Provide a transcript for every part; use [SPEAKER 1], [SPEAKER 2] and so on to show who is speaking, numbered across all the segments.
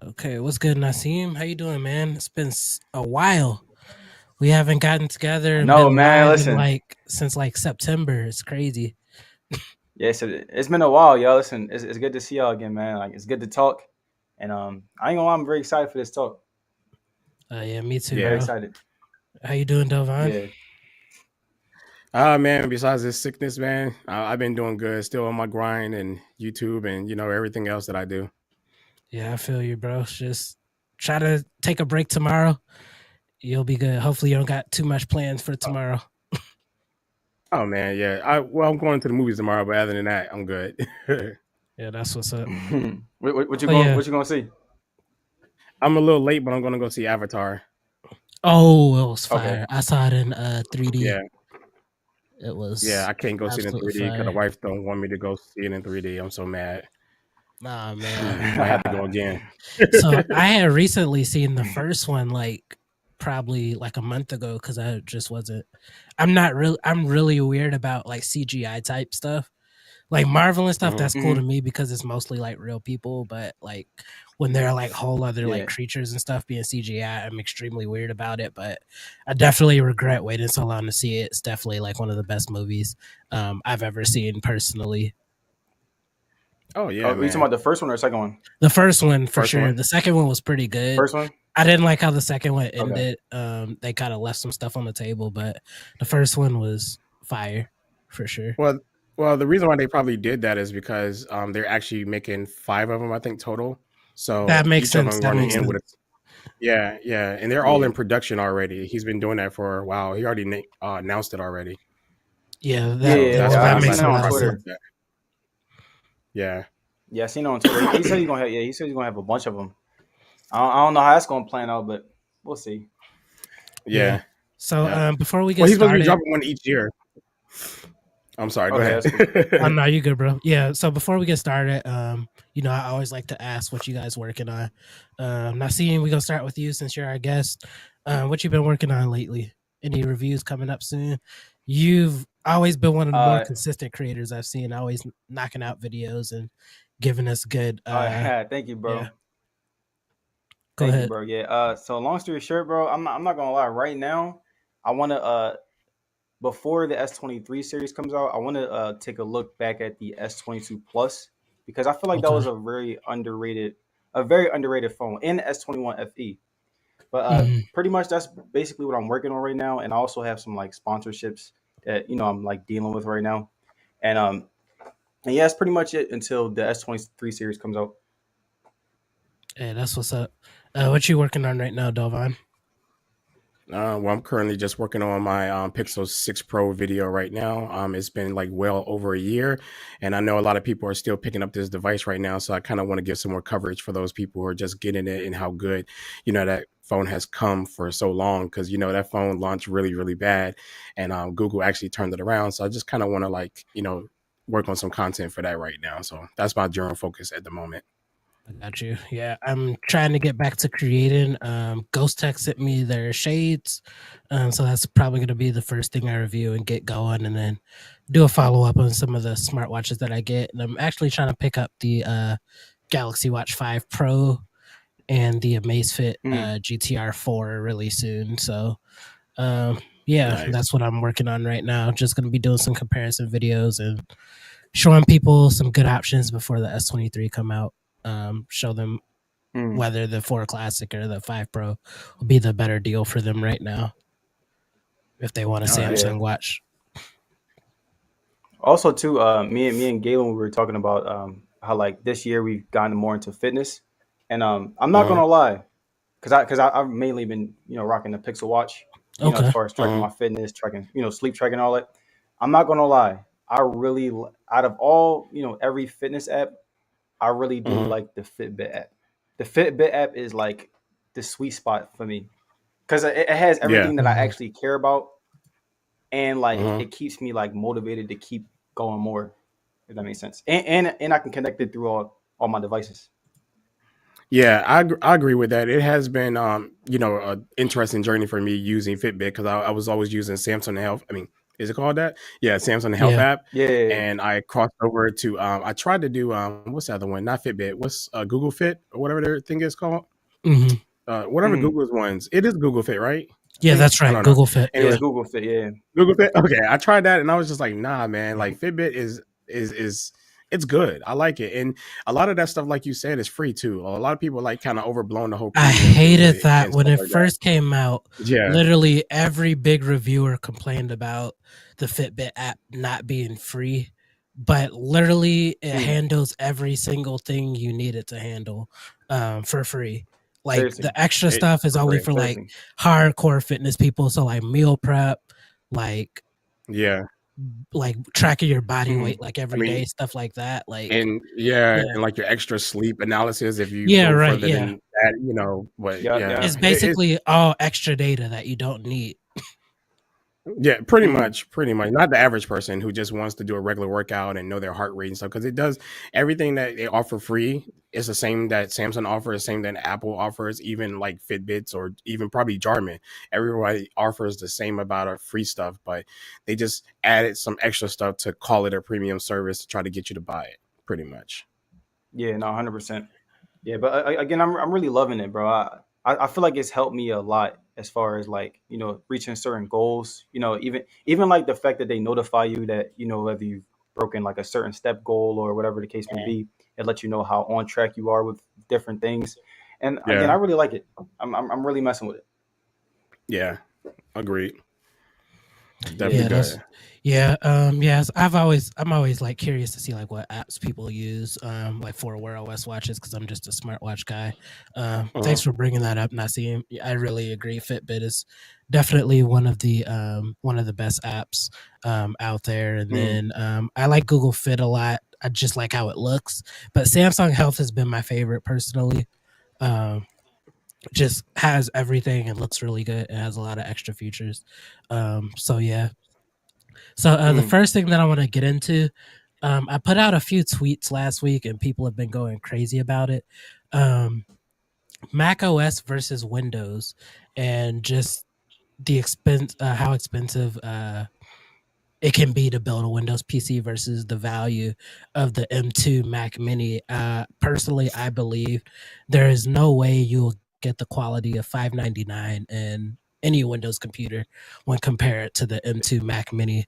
[SPEAKER 1] Okay, what's good, Naseem? How you doing, man? It's been a while. We haven't gotten together
[SPEAKER 2] I
[SPEAKER 1] and
[SPEAKER 2] know,
[SPEAKER 1] been
[SPEAKER 2] man.
[SPEAKER 1] live in
[SPEAKER 2] Listen,
[SPEAKER 1] since September. It's crazy.
[SPEAKER 2] yeah, it's been a while, y'all. Listen, it's good to see y'all again, man. Like it's good to talk, and I ain't gonna lie, I'm very excited for this talk.
[SPEAKER 1] Yeah, me too,
[SPEAKER 2] Very
[SPEAKER 3] Yeah.
[SPEAKER 1] bro.
[SPEAKER 2] excited.
[SPEAKER 1] How you doing, Delvon?
[SPEAKER 2] Yeah,
[SPEAKER 3] Man, besides this sickness, man, I've been doing good. Still on my grind and YouTube and, everything else that I do.
[SPEAKER 1] Yeah, I feel you, bro. Just try to take a break tomorrow. You'll be good. Hopefully, you don't got too much plans for
[SPEAKER 2] uh,
[SPEAKER 1] tomorrow.
[SPEAKER 3] Oh, man. Yeah. I'm going to the movies tomorrow, but other than that, I'm good.
[SPEAKER 1] Yeah, that's what's up.
[SPEAKER 2] what you
[SPEAKER 1] Oh
[SPEAKER 2] going?
[SPEAKER 1] yeah.
[SPEAKER 2] What you gonna see?
[SPEAKER 3] I'm a little late, but I'm going to go see Avatar.
[SPEAKER 1] Oh, it was
[SPEAKER 2] Okay.
[SPEAKER 1] fire. I saw it in 3D.
[SPEAKER 3] Yeah.
[SPEAKER 1] It
[SPEAKER 3] Yeah.
[SPEAKER 1] was
[SPEAKER 3] I can't go see it in
[SPEAKER 1] absolutely
[SPEAKER 3] 3D because the
[SPEAKER 1] fire.
[SPEAKER 3] wife don't want me to go see it in 3D. I'm so mad.
[SPEAKER 1] Nah, man.
[SPEAKER 3] Might have to go again.
[SPEAKER 1] So I had recently seen the first one like probably like a month ago because I just wasn't. I'm really weird about like CGI type stuff. Like Marvel and stuff,
[SPEAKER 3] Mhm.
[SPEAKER 1] that's cool to
[SPEAKER 2] hmm
[SPEAKER 1] me because it's mostly like real people. But like when they're like whole other like
[SPEAKER 2] Yeah.
[SPEAKER 1] creatures and stuff being CGI, I'm extremely weird about it. But I definitely regret waiting so long to see it. It's definitely like one of the best movies I've ever seen personally.
[SPEAKER 3] Oh, yeah,
[SPEAKER 2] Oh, are you talking
[SPEAKER 3] man.
[SPEAKER 2] about the first one or the second one?
[SPEAKER 1] The first one for
[SPEAKER 3] First
[SPEAKER 1] sure.
[SPEAKER 3] one.
[SPEAKER 1] The second one was pretty good.
[SPEAKER 2] First one.
[SPEAKER 1] I didn't like how the second one
[SPEAKER 2] Okay.
[SPEAKER 1] ended. They kind of left some stuff on the table, but the first one was fire for sure.
[SPEAKER 3] Well, the reason why they probably did that is because they're actually making five of them, I think, total.
[SPEAKER 1] That
[SPEAKER 3] So
[SPEAKER 1] makes
[SPEAKER 3] each of
[SPEAKER 1] sense.
[SPEAKER 3] them
[SPEAKER 1] That
[SPEAKER 3] going to
[SPEAKER 1] makes
[SPEAKER 3] end
[SPEAKER 2] hmm
[SPEAKER 3] with a.
[SPEAKER 1] sense.
[SPEAKER 3] Yeah, yeah, and they're all
[SPEAKER 2] Yeah.
[SPEAKER 3] in production already. He's been doing that for a while. He already announced it already,
[SPEAKER 1] Yeah,
[SPEAKER 2] Yeah,
[SPEAKER 1] that
[SPEAKER 3] so
[SPEAKER 2] yeah,
[SPEAKER 3] that's
[SPEAKER 1] well,
[SPEAKER 2] yeah.
[SPEAKER 3] why
[SPEAKER 1] that
[SPEAKER 2] I
[SPEAKER 3] he
[SPEAKER 2] seen
[SPEAKER 1] makes
[SPEAKER 3] might
[SPEAKER 2] it
[SPEAKER 1] a
[SPEAKER 3] have
[SPEAKER 2] on
[SPEAKER 1] lot of
[SPEAKER 3] probably
[SPEAKER 1] sense.
[SPEAKER 2] Twitter.
[SPEAKER 3] left that. Yeah,
[SPEAKER 2] Yeah, I seen it on Twitter. He said he's gonna have. Yeah, he said he's gonna have a bunch of them. I don't know how that's gonna plan out, but we'll see.
[SPEAKER 1] Yeah.
[SPEAKER 3] yeah,
[SPEAKER 1] So
[SPEAKER 3] yeah.
[SPEAKER 1] before we get
[SPEAKER 3] Well, he's supposed to be
[SPEAKER 1] started,
[SPEAKER 3] dropping one each year. I'm sorry. Go
[SPEAKER 2] Okay, that's cool.
[SPEAKER 1] oh
[SPEAKER 3] ahead.
[SPEAKER 1] no, you good, bro. Yeah. So before we get started, I always like to ask what you guys working on. Naseem, we gonna start with you since you're our guest. What you been working on lately? Any reviews coming up soon? You've always been one of the more
[SPEAKER 2] Uh,
[SPEAKER 1] consistent creators I've seen, always knocking out videos and giving us good.
[SPEAKER 2] thank you,
[SPEAKER 1] Yeah.
[SPEAKER 2] bro.
[SPEAKER 1] Go
[SPEAKER 2] Thank you,
[SPEAKER 1] ahead.
[SPEAKER 2] bro. Yeah. So long story short, bro, I'm not gonna lie. Right now, I wanna before the S23 series comes out, I wanna take a look back at the S22 Plus because I feel like that was
[SPEAKER 1] Okay.
[SPEAKER 2] a very underrated phone, and the S21 FE. But
[SPEAKER 1] Mhm.
[SPEAKER 2] pretty much that's basically what I'm working on right now, and I also have some like sponsorships that I'm like dealing with right now, and and yeah, that's pretty much it until the S23 series comes out.
[SPEAKER 1] Hey, that's what's up. What you working on right now, Delvon?
[SPEAKER 3] Well, I'm currently just working on my Pixel 6 Pro video right now. It's been like well over a year, and I know a lot of people are still picking up this device right now. So I kind of want to give some more coverage for those people who are just getting it and how good, that phone has come for so long. Because that phone launched really, really bad, and Google actually turned it around. So I just kind of want to work on some content for that right now. So that's my general focus at the moment.
[SPEAKER 1] I got you. Yeah, I'm trying to get back to creating. Ghost Tech sent me their shades, so that's probably going to be the first thing I review and get going, and then do a follow up on some of the smartwatches that I get. And I'm actually trying to pick up the Galaxy Watch 5 Pro and the Amazfit
[SPEAKER 2] Mm.
[SPEAKER 1] GTR 4 really soon. So, yeah,
[SPEAKER 3] Nice.
[SPEAKER 1] that's what I'm working on right now. Just going to be doing some comparison videos and showing people some good options before the S23 come out. Show them
[SPEAKER 2] Mm.
[SPEAKER 1] whether the 4 Classic or the 5 Pro will be the better deal for them right now if they want a
[SPEAKER 3] All right.
[SPEAKER 2] Yeah.
[SPEAKER 1] Samsung watch.
[SPEAKER 2] Also, too, me and Galen, we were talking about how like this year we've gotten more into fitness, and I'm not
[SPEAKER 3] Uh-huh.
[SPEAKER 2] gonna lie, I've mainly been rocking the Pixel Watch, as
[SPEAKER 1] Okay.
[SPEAKER 2] far as tracking
[SPEAKER 3] Uh-huh.
[SPEAKER 2] my fitness, tracking sleep tracking all that. I'm not gonna lie, I really out of all every fitness app, I really do
[SPEAKER 3] Uh-huh.
[SPEAKER 2] like the Fitbit app. The Fitbit app is like the sweet spot for me because it has
[SPEAKER 3] Yeah.
[SPEAKER 2] everything that I
[SPEAKER 1] Mhm.
[SPEAKER 2] actually care about, and like
[SPEAKER 3] Uh-huh.
[SPEAKER 2] it keeps me like motivated to keep going more, if that makes sense. And I can connect it through all my devices.
[SPEAKER 3] Yeah, I agree with that. It has been, a interesting journey for me using Fitbit because I was always using Samsung Health. I mean, Is it called that? Yeah, Samsung Health
[SPEAKER 1] Yeah.
[SPEAKER 3] app.
[SPEAKER 2] Yeah.
[SPEAKER 3] And I crossed over to I tried to do what's the other one? Not Fitbit. What's Google Fit or whatever their thing is called?
[SPEAKER 1] Hmm.
[SPEAKER 3] Whatever
[SPEAKER 2] Mm.
[SPEAKER 3] Google's ones. It is Google Fit, right? I
[SPEAKER 1] Yeah,
[SPEAKER 3] think
[SPEAKER 1] that's
[SPEAKER 3] I
[SPEAKER 1] right.
[SPEAKER 3] don't know.
[SPEAKER 1] Google Fit.
[SPEAKER 2] Yeah, it's
[SPEAKER 3] Anyway,
[SPEAKER 2] Google Fit. Yeah.
[SPEAKER 3] Google Fit. Okay, I tried that and I was just like, nah, man. Like Fitbit is it's good. I like it, and a lot of that stuff, like you said, is free too. A lot of people like kind of overblown the whole
[SPEAKER 1] I
[SPEAKER 3] premium thing with
[SPEAKER 1] hated
[SPEAKER 3] it
[SPEAKER 1] that
[SPEAKER 3] and
[SPEAKER 1] when
[SPEAKER 3] stuff
[SPEAKER 1] it
[SPEAKER 3] like that.
[SPEAKER 1] first came out.
[SPEAKER 3] Yeah,
[SPEAKER 1] Literally every big reviewer complained about the Fitbit app not being free, but literally it
[SPEAKER 2] Mm.
[SPEAKER 1] handles every single thing you need it to handle for free. Like
[SPEAKER 2] Seriously.
[SPEAKER 1] the extra
[SPEAKER 3] it
[SPEAKER 1] stuff is
[SPEAKER 3] for
[SPEAKER 1] only
[SPEAKER 3] free.
[SPEAKER 1] for like
[SPEAKER 2] Seriously.
[SPEAKER 1] hardcore fitness people. So like meal prep, like
[SPEAKER 3] Yeah,
[SPEAKER 1] tracking your body
[SPEAKER 2] Mm.
[SPEAKER 1] weight like
[SPEAKER 3] I
[SPEAKER 1] every
[SPEAKER 3] mean,
[SPEAKER 1] day, stuff like that. Like
[SPEAKER 3] and yeah,
[SPEAKER 1] yeah,
[SPEAKER 3] and like your extra sleep analysis if you
[SPEAKER 1] yeah,
[SPEAKER 3] go
[SPEAKER 1] right,
[SPEAKER 3] further
[SPEAKER 1] yeah.
[SPEAKER 3] than that, but
[SPEAKER 2] Yeah.
[SPEAKER 3] yeah,
[SPEAKER 2] Yeah.
[SPEAKER 1] It's basically all extra data that you don't need.
[SPEAKER 3] yeah, pretty
[SPEAKER 2] Mm.
[SPEAKER 3] much, pretty much. Not the average person who just wants to do a regular workout and know their heart rate and stuff, because it does everything that they offer free is the same that Samsung offers, same that Apple offers, even like Fitbits or even probably Jarman. Everybody offers the same amount of free stuff, but they just added some extra stuff to call it a premium service to try to get you to buy it, pretty much.
[SPEAKER 2] Yeah. No, 100%. Yeah, but again, I'm really loving it, bro. I feel like it's helped me a lot as far as like reaching certain goals. Even like the fact that they notify you that whether you've broken like a certain step goal or whatever the case may be, it lets you know how on track you are with different things. And again, I
[SPEAKER 3] Yeah,
[SPEAKER 2] really like it. I'm really messing with it.
[SPEAKER 3] yeah, agreed.
[SPEAKER 2] Yeah.
[SPEAKER 3] Definitely
[SPEAKER 1] Yeah,
[SPEAKER 3] good.
[SPEAKER 1] yes, I'm always like curious to see like what apps people use like for Wear OS watches because I'm just a smartwatch guy.
[SPEAKER 3] Uh-huh.
[SPEAKER 1] Thanks for bringing that up, Naseem. I really agree. Fitbit is definitely one of the best apps out there. And
[SPEAKER 2] Mm.
[SPEAKER 1] then I like Google Fit a lot. I just like how it looks. But Samsung Health has been my favorite personally. Um, just has everything and looks really good. It has a lot of extra features. So yeah, so the
[SPEAKER 2] Mm.
[SPEAKER 1] first thing that I want to get into, I put out a few tweets last week, and people have been going crazy about it. Um, Mac OS versus Windows, and just the expense, how expensive it can be to build a Windows PC versus the value of the M2 Mac Mini. Personally, I believe there is no way you'll get the quality of 599 in any Windows computer when compared to the M2 Mac Mini.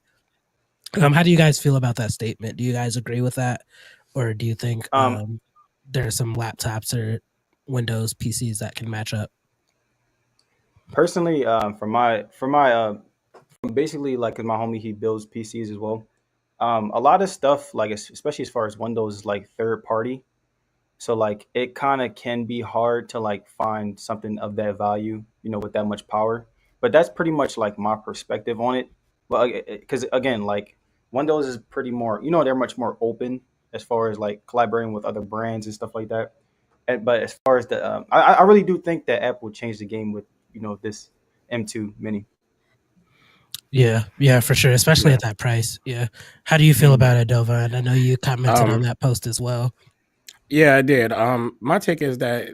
[SPEAKER 1] How do you guys feel about that statement? Do you guys agree with that, or do you think
[SPEAKER 2] Um.
[SPEAKER 1] there are some laptops or Windows PCs that can match up?
[SPEAKER 2] Personally, from basically like 'cause my homie he builds PCs as well. A lot of stuff like especially as far as Windows is like third party. So like it kind of can be hard to like find something of that value, with that much power. But that's pretty much like my perspective on it. Well, because again, like Windows is pretty more, they're much more open as far as like collaborating with other brands and stuff like that. But as far as I really do think that Apple changed the game with this M2 Mini.
[SPEAKER 1] Yeah, yeah, for sure, especially
[SPEAKER 3] Yeah.
[SPEAKER 1] at that price. Yeah. How do you feel
[SPEAKER 2] Mm.
[SPEAKER 1] about it, Dovan? I know you commented on
[SPEAKER 3] Um,
[SPEAKER 1] that post as well.
[SPEAKER 3] yeah, I did. My take is that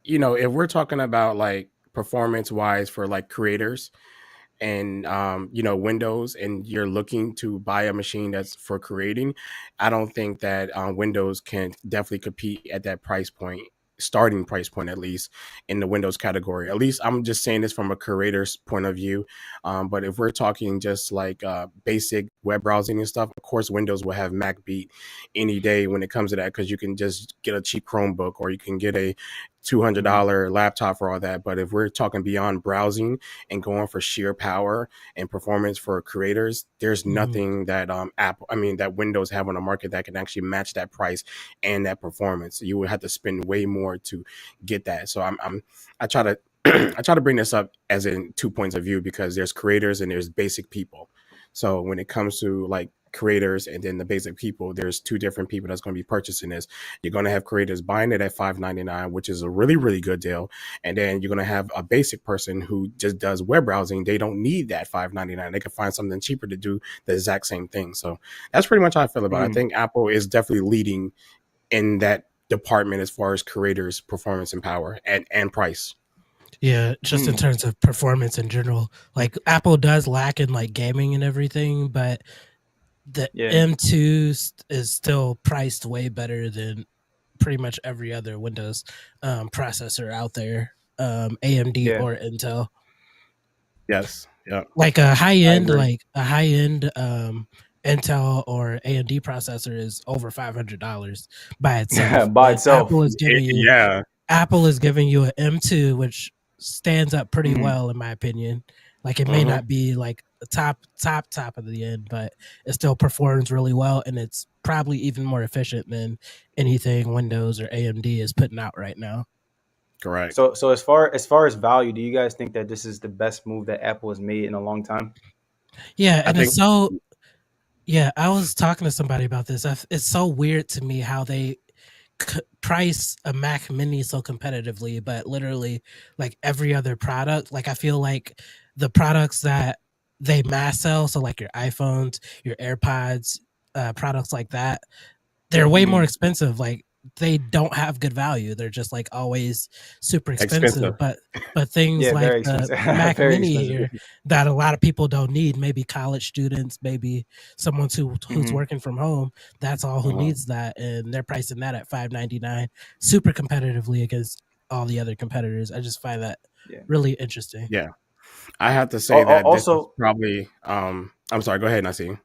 [SPEAKER 3] if we're talking about like performance wise for like creators, and Windows, and you're looking to buy a machine that's for creating, I don't think that Windows can definitely compete at that price point, starting price point, at least in the Windows category. At least I'm just saying this from a creator's point of view. But if we're talking just like basic web browsing and stuff, of course Windows will have Mac beat any day when it comes to that, because you can just get a cheap Chromebook or you can get a
[SPEAKER 2] Mm.
[SPEAKER 3] $200 laptop for all that. But if we're talking beyond browsing and going for sheer power and performance for creators, there's
[SPEAKER 1] Mhm.
[SPEAKER 3] nothing that that Windows have on the market that can actually match that price and that performance. You would have to spend way more to get that. So I try to I try to bring this up as in 2 points of view, because there's creators and there's basic people. So when it comes to like creators and then the basic people, there's two different people that's going to be purchasing this. You're going to have creators buying it at $599, which is a really, really good deal. And then you're going to have a basic person who just does web browsing. They don't need that $599. They can find something cheaper to do the exact same thing. So that's pretty much how I feel about it. I
[SPEAKER 2] Mm.
[SPEAKER 3] think Apple is definitely leading in that department as far as creators, performance and power and price.
[SPEAKER 1] Yeah, just in
[SPEAKER 2] Mm,
[SPEAKER 1] terms of performance in general. Like Apple does lack in like gaming and everything, but the
[SPEAKER 2] yeah,
[SPEAKER 1] M2 is still priced way better than pretty much every other Windows processor out there, AMD
[SPEAKER 2] yeah,
[SPEAKER 1] or Intel.
[SPEAKER 3] Yes. Yeah.
[SPEAKER 1] Like
[SPEAKER 2] I agree.
[SPEAKER 1] a high end Intel or AMD processor is over $500 by itself,
[SPEAKER 2] By
[SPEAKER 1] but
[SPEAKER 2] itself.
[SPEAKER 3] Yeah.
[SPEAKER 1] Apple is giving you an M2, which stands up pretty
[SPEAKER 2] Mm,
[SPEAKER 1] well in my opinion. Like it may
[SPEAKER 3] Hmm.
[SPEAKER 1] not be like the top of the end, but it still performs really well, and it's probably even more efficient than anything Windows or AMD is putting out right now.
[SPEAKER 3] Correct.
[SPEAKER 2] so as far as value, do you guys think that this is the best move that Apple has made in a long time?
[SPEAKER 1] Yeah,
[SPEAKER 3] I
[SPEAKER 1] and
[SPEAKER 3] think.
[SPEAKER 1] it's so yeah. I was talking to somebody about this. It's so weird to me how they price a Mac Mini so competitively, but literally like every other product, like I feel like the products that they mass sell, so like your iPhones, your AirPods, products like that, they're way more
[SPEAKER 2] Mm,
[SPEAKER 1] expensive. Like they don't have good value. They're just like always super
[SPEAKER 3] Expensive.
[SPEAKER 1] expensive. But things
[SPEAKER 2] yeah,
[SPEAKER 1] like
[SPEAKER 2] very
[SPEAKER 1] the
[SPEAKER 2] expensive.
[SPEAKER 1] Mac
[SPEAKER 2] Very
[SPEAKER 1] Mini
[SPEAKER 2] expensive.
[SPEAKER 1] here that a lot of people don't need, maybe college students, maybe someone who's
[SPEAKER 2] Hmm.
[SPEAKER 1] working from home, that's all who
[SPEAKER 3] Uh-huh.
[SPEAKER 1] needs that, and they're pricing that at $599, super competitively against all the other competitors. I just find that
[SPEAKER 2] Yeah.
[SPEAKER 1] really interesting.
[SPEAKER 3] Yeah. I have to say that this is
[SPEAKER 2] Also,
[SPEAKER 3] probably. I'm sorry. Go ahead, Naseem.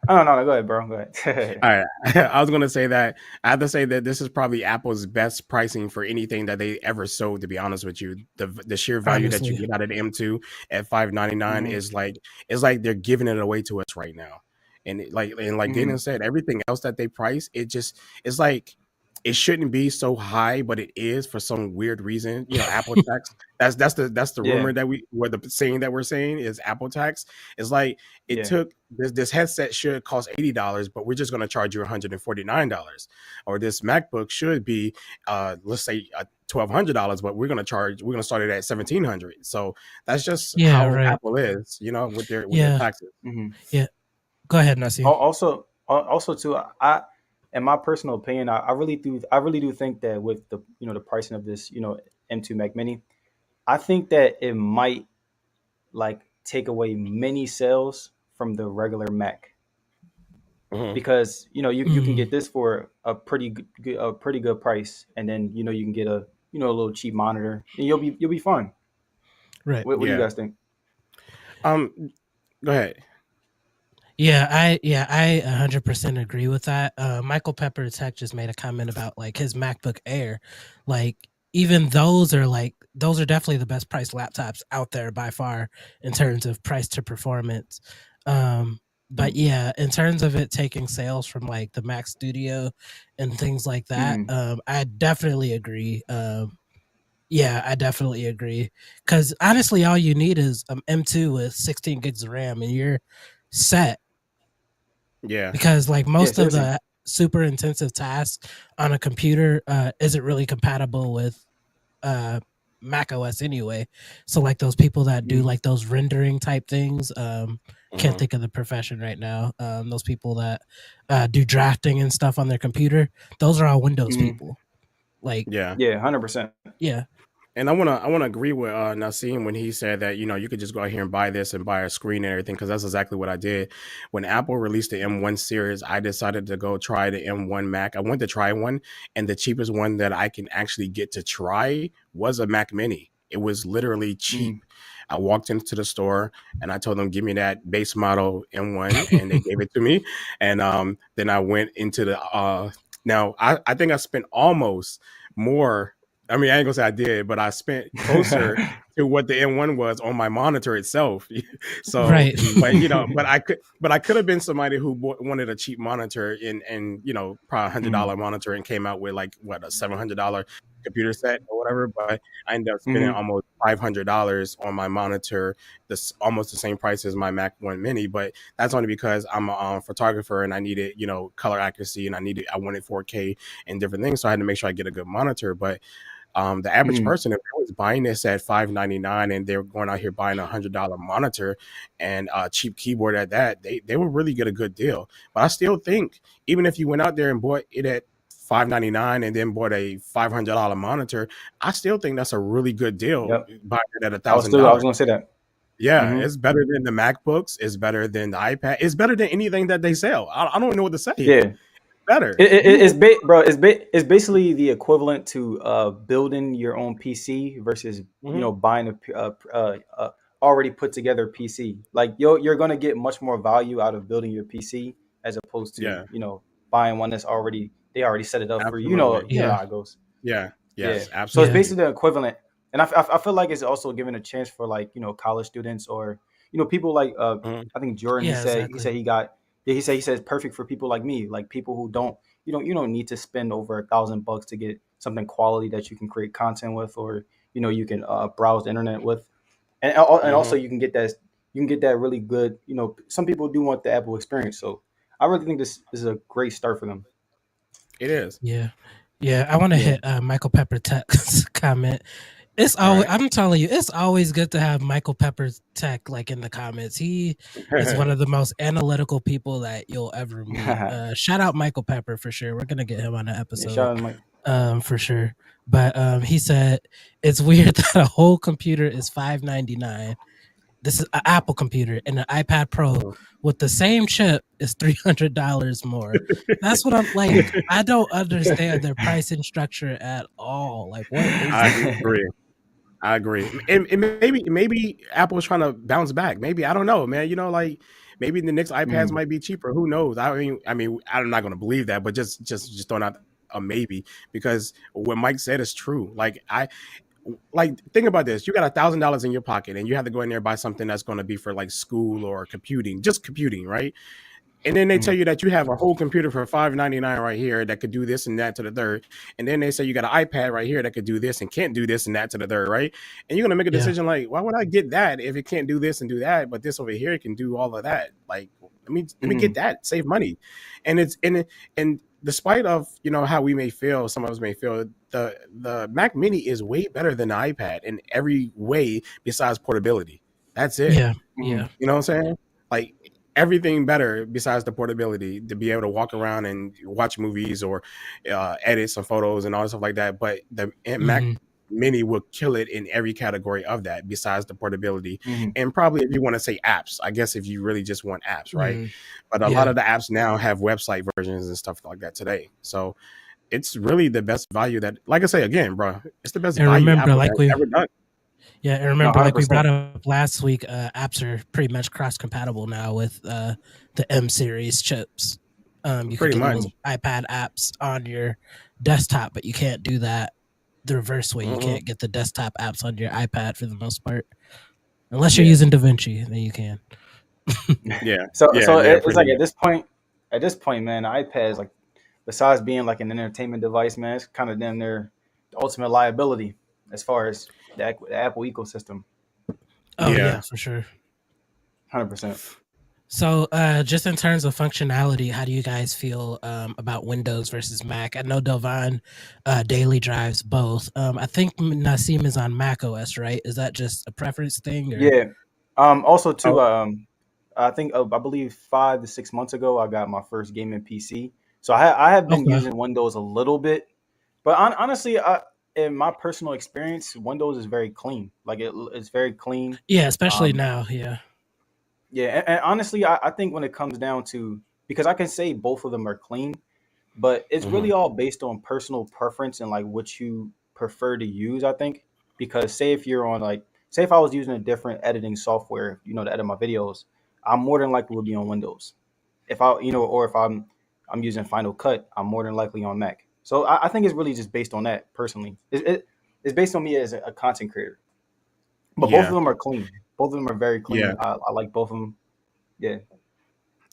[SPEAKER 2] I don't know. Go ahead, bro. Go ahead.
[SPEAKER 3] All right. I was going to say that I have to say that this is probably Apple's best pricing for anything that they ever sold, to be honest with you. The sheer value that you
[SPEAKER 1] Honestly,
[SPEAKER 3] get out of the M2 at 599
[SPEAKER 2] Hmm.
[SPEAKER 3] is like they're giving it away to us right now. And like
[SPEAKER 2] Hmm.
[SPEAKER 3] Dana said, everything else that they price, it's like it shouldn't be so high, but it is for some weird reason. Apple tax. That's the
[SPEAKER 2] Yeah.
[SPEAKER 3] rumor that the saying that we're saying is Apple tax. It's like it
[SPEAKER 2] Yeah.
[SPEAKER 3] took this headset should cost $80, but we're just going to charge you $149. Or this MacBook should be let's say $1,200, but we're going to start it at 1,700. So that's just
[SPEAKER 1] yeah,
[SPEAKER 3] how
[SPEAKER 1] right,
[SPEAKER 3] Apple is, with their
[SPEAKER 1] yeah,
[SPEAKER 3] taxes.
[SPEAKER 2] Hmm.
[SPEAKER 1] yeah. Go ahead, Nasim.
[SPEAKER 2] Also too, in my personal opinion, I really do think that with the pricing of this M2 Mac Mini, I think that it might like take away many sales from the regular Mac,
[SPEAKER 3] Hmm.
[SPEAKER 2] because you can
[SPEAKER 1] Mm,
[SPEAKER 2] get this for a pretty good price, and then you can get a little cheap monitor, and you'll be fine.
[SPEAKER 1] right.
[SPEAKER 2] What do you
[SPEAKER 3] Yeah.
[SPEAKER 2] guys think?
[SPEAKER 3] Go ahead.
[SPEAKER 1] Yeah, I 100% agree with that. Michael Pepper Tech just made a comment about like his MacBook Air. Like even those are definitely the best priced laptops out there by far in terms of price to performance. But
[SPEAKER 2] Mm,
[SPEAKER 1] yeah, in terms of it taking sales from like the Mac Studio and things like that,
[SPEAKER 2] mm,
[SPEAKER 1] I definitely agree. Yeah, I definitely agree. Because honestly, all you need is M2 with 16 gigs of RAM, and you're set,
[SPEAKER 3] Yeah.
[SPEAKER 1] because like
[SPEAKER 2] yeah,
[SPEAKER 1] most of
[SPEAKER 2] seriously.
[SPEAKER 1] the super intensive tasks on a computer isn't really compatible with uh Mac OS anyway. So like those people that do
[SPEAKER 2] Mm,
[SPEAKER 1] like those rendering type things, can't
[SPEAKER 3] Hmm.
[SPEAKER 1] think of the profession right now. Those people that do drafting and stuff on their computer, those are all Windows
[SPEAKER 2] mm,
[SPEAKER 1] people. Like,
[SPEAKER 3] Yeah.
[SPEAKER 2] yeah, 100%.
[SPEAKER 1] yeah,
[SPEAKER 3] And I wanna agree with Naseem when he said that you could just go out here and buy this and buy a screen and everything, because that's exactly what I did when Apple released the M1 series. I decided to go try the M1 Mac. I went to try one, and the cheapest one that I can actually get to try was a Mac Mini. It was literally
[SPEAKER 2] Mm,
[SPEAKER 3] cheap. I walked into the store and I told them, "Give me that base model M1," and they gave it to me. And then I went into the. Now I think I spent almost more. I mean, I ain't gonna say I did, but I spent closer to what the M1 was on my monitor itself. So,
[SPEAKER 1] right.
[SPEAKER 3] but but I could have been somebody who wanted a cheap monitor and probably
[SPEAKER 2] mm,
[SPEAKER 3] $100 monitor and came out with like what, a $700 computer set or whatever. But I ended up spending
[SPEAKER 2] mm,
[SPEAKER 3] almost $500 on my monitor, this almost the same price as my Mac One Mini. But that's only because I'm a photographer and I needed color accuracy, and I wanted 4K and different things, so I had to make sure I get a good monitor. But the average
[SPEAKER 2] mm,
[SPEAKER 3] person, if they was buying this at $599 and they're going out here buying $100 monitor and a cheap keyboard at that, they would really get a good deal. But I still think even if you went out there and bought it at $599 and then bought a $500 monitor, I still think that's a really good deal
[SPEAKER 2] Yep.
[SPEAKER 3] buying it at a
[SPEAKER 2] I
[SPEAKER 3] thousand
[SPEAKER 2] was
[SPEAKER 3] dollars.
[SPEAKER 2] gonna say that.
[SPEAKER 3] Yeah,
[SPEAKER 2] Hmm.
[SPEAKER 3] it's better than the MacBooks. It's better than the iPad. It's better than anything that they sell. I don't know what to say.
[SPEAKER 2] Yeah.
[SPEAKER 3] Better. You will.
[SPEAKER 2] Bro. It's basically the equivalent to building your own PC versus
[SPEAKER 3] Mhm.
[SPEAKER 2] buying a already put together PC. Like you're gonna get much more value out of building your PC as opposed to
[SPEAKER 3] Yeah,
[SPEAKER 2] buying one that's already they already set it up for you.
[SPEAKER 3] absolutely.
[SPEAKER 2] You know
[SPEAKER 1] Yeah.
[SPEAKER 2] how it goes.
[SPEAKER 3] Yeah.
[SPEAKER 2] Yeah.
[SPEAKER 3] Yes,
[SPEAKER 2] So it's
[SPEAKER 1] Yeah.
[SPEAKER 3] absolutely.
[SPEAKER 2] basically the equivalent. And I feel like it's also giving a chance for like, college students or, people like,
[SPEAKER 3] Mhm.
[SPEAKER 2] I think Jordan,
[SPEAKER 1] Yeah,
[SPEAKER 2] he
[SPEAKER 1] exactly.
[SPEAKER 2] said he got, yeah, he said it's perfect for people like me, like people who don't, you don't need to spend over $1,000 to get something quality that you can create content with, or, you can browse the internet with. And also
[SPEAKER 3] Mhm.
[SPEAKER 2] you can get that really good, some people do want the Apple experience. So I really think this is a great start for them.
[SPEAKER 3] It is.
[SPEAKER 1] Yeah. Yeah, I want to
[SPEAKER 2] Yeah.
[SPEAKER 1] hit Michael Pepper Tech's comment. It's
[SPEAKER 3] All
[SPEAKER 1] always
[SPEAKER 3] right.
[SPEAKER 1] I'm telling you, it's always good to have Michael Pepper Tech like in the comments. He is one of the most analytical people that you'll ever meet.
[SPEAKER 2] Yeah,
[SPEAKER 1] Shout out Michael Pepper for sure. We're gonna get him on the episode,
[SPEAKER 2] shout out to Mike.
[SPEAKER 1] for sure. But he said it's weird that a whole computer is $599. This is an Apple computer, and an iPad Pro
[SPEAKER 3] Mhm.
[SPEAKER 1] with the same chip is $300 more. That's what I'm like. I don't understand their pricing structure at all. Like, what is
[SPEAKER 3] I
[SPEAKER 1] that?
[SPEAKER 3] agree. I agree. And maybe Apple's trying to bounce back. Maybe I don't know, man. Like maybe the next iPads
[SPEAKER 2] Mhm.
[SPEAKER 3] might be cheaper. Who knows? I mean, I'm not going to believe that, but just throwing out a maybe because what Mike said is true. Like think about this: you got $1,000 in your pocket, and you have to go in there and buy something that's going to be for like school or computing, just computing, right? And then they tell
[SPEAKER 2] Mhm.
[SPEAKER 3] you that you have a whole computer for $599 right here that could do this and that to the third. And then they say you got an iPad right here that could do this and can't do this and that to the third, right? And you're gonna make a
[SPEAKER 1] Yeah.
[SPEAKER 3] decision like, why would I get that if it can't do this and do that, but this over here can do all of that? Like, let me get
[SPEAKER 2] Mhm.
[SPEAKER 3] that, save money. And and despite of how we may feel, some of us may feel the Mac Mini is way better than the iPad in every way besides portability. That's it.
[SPEAKER 1] Yeah.
[SPEAKER 2] Mhm.
[SPEAKER 1] Yeah.
[SPEAKER 3] You know what I'm saying? Like everything better besides the portability to be able to walk around and watch movies or edit some photos and all stuff like that. But the Mac
[SPEAKER 1] Hmm.
[SPEAKER 3] Mini will kill it in every category of that besides the portability.
[SPEAKER 2] Mhm.
[SPEAKER 3] And probably if you want to say apps, I guess if you really just want apps, right?
[SPEAKER 1] Hmm.
[SPEAKER 3] But a lot
[SPEAKER 1] Yeah.
[SPEAKER 3] of the apps now have website versions and stuff like that today. So it's really the best value that, like I say again, bro, it's the best
[SPEAKER 1] And
[SPEAKER 3] value
[SPEAKER 1] remember,
[SPEAKER 3] Apple has
[SPEAKER 1] like we
[SPEAKER 3] ever done.
[SPEAKER 1] Yeah, and
[SPEAKER 2] No,
[SPEAKER 1] remember,
[SPEAKER 2] hundred
[SPEAKER 1] like we brought
[SPEAKER 2] percent.
[SPEAKER 1] up last week, apps are pretty much cross compatible now with the M series chips. You could
[SPEAKER 3] Pretty
[SPEAKER 1] get
[SPEAKER 3] much.
[SPEAKER 1] little iPad apps on your desktop, but you can't do that the reverse way. You
[SPEAKER 3] Hmm.
[SPEAKER 1] can't get the desktop apps on your iPad for the most part, unless you're
[SPEAKER 2] Yeah.
[SPEAKER 1] using DaVinci. Then you can.
[SPEAKER 3] Yeah.
[SPEAKER 2] So
[SPEAKER 3] Yeah. Yeah.
[SPEAKER 2] it's
[SPEAKER 3] Pretty
[SPEAKER 2] like
[SPEAKER 3] much.
[SPEAKER 2] at this point, man, the iPad is like, besides being like an entertainment device, man, it's kind of damn near the ultimate liability as far as the Apple ecosystem.
[SPEAKER 1] Oh
[SPEAKER 3] Yeah.
[SPEAKER 1] yeah, for sure.
[SPEAKER 2] 100%.
[SPEAKER 1] So, just in terms of functionality, how do you guys feel about Windows versus Mac? I know Delvon daily drives both. I think Naseem is on Mac OS, right? Is that just a preference thing, or
[SPEAKER 2] Yeah. Also too,
[SPEAKER 3] Oh,
[SPEAKER 2] I think I believe 5 to 6 months ago, I got my first gaming PC. So I have been
[SPEAKER 1] okay?
[SPEAKER 2] using Windows a little bit, but honestly, in my personal experience, Windows is very clean. Like it's very clean.
[SPEAKER 1] Yeah, especially
[SPEAKER 2] Um,
[SPEAKER 1] now. Yeah.
[SPEAKER 2] yeah, and honestly, I think when it comes down to, because I can say both of them are clean, but it's
[SPEAKER 3] hmm,
[SPEAKER 2] really all based on personal preference and like what you prefer to use. I think, because say if you're on like, say if I was using a different editing software, to edit my videos, I'm more than likely would be on Windows. If I, or if I'm using Final Cut, I'm more than likely on Mac. So I think it's really just based on that personally. It's based on me as a content creator. But both of
[SPEAKER 3] yeah,
[SPEAKER 2] them are clean. Both of them are very
[SPEAKER 3] yeah,
[SPEAKER 2] clean. I like both of them. Yeah.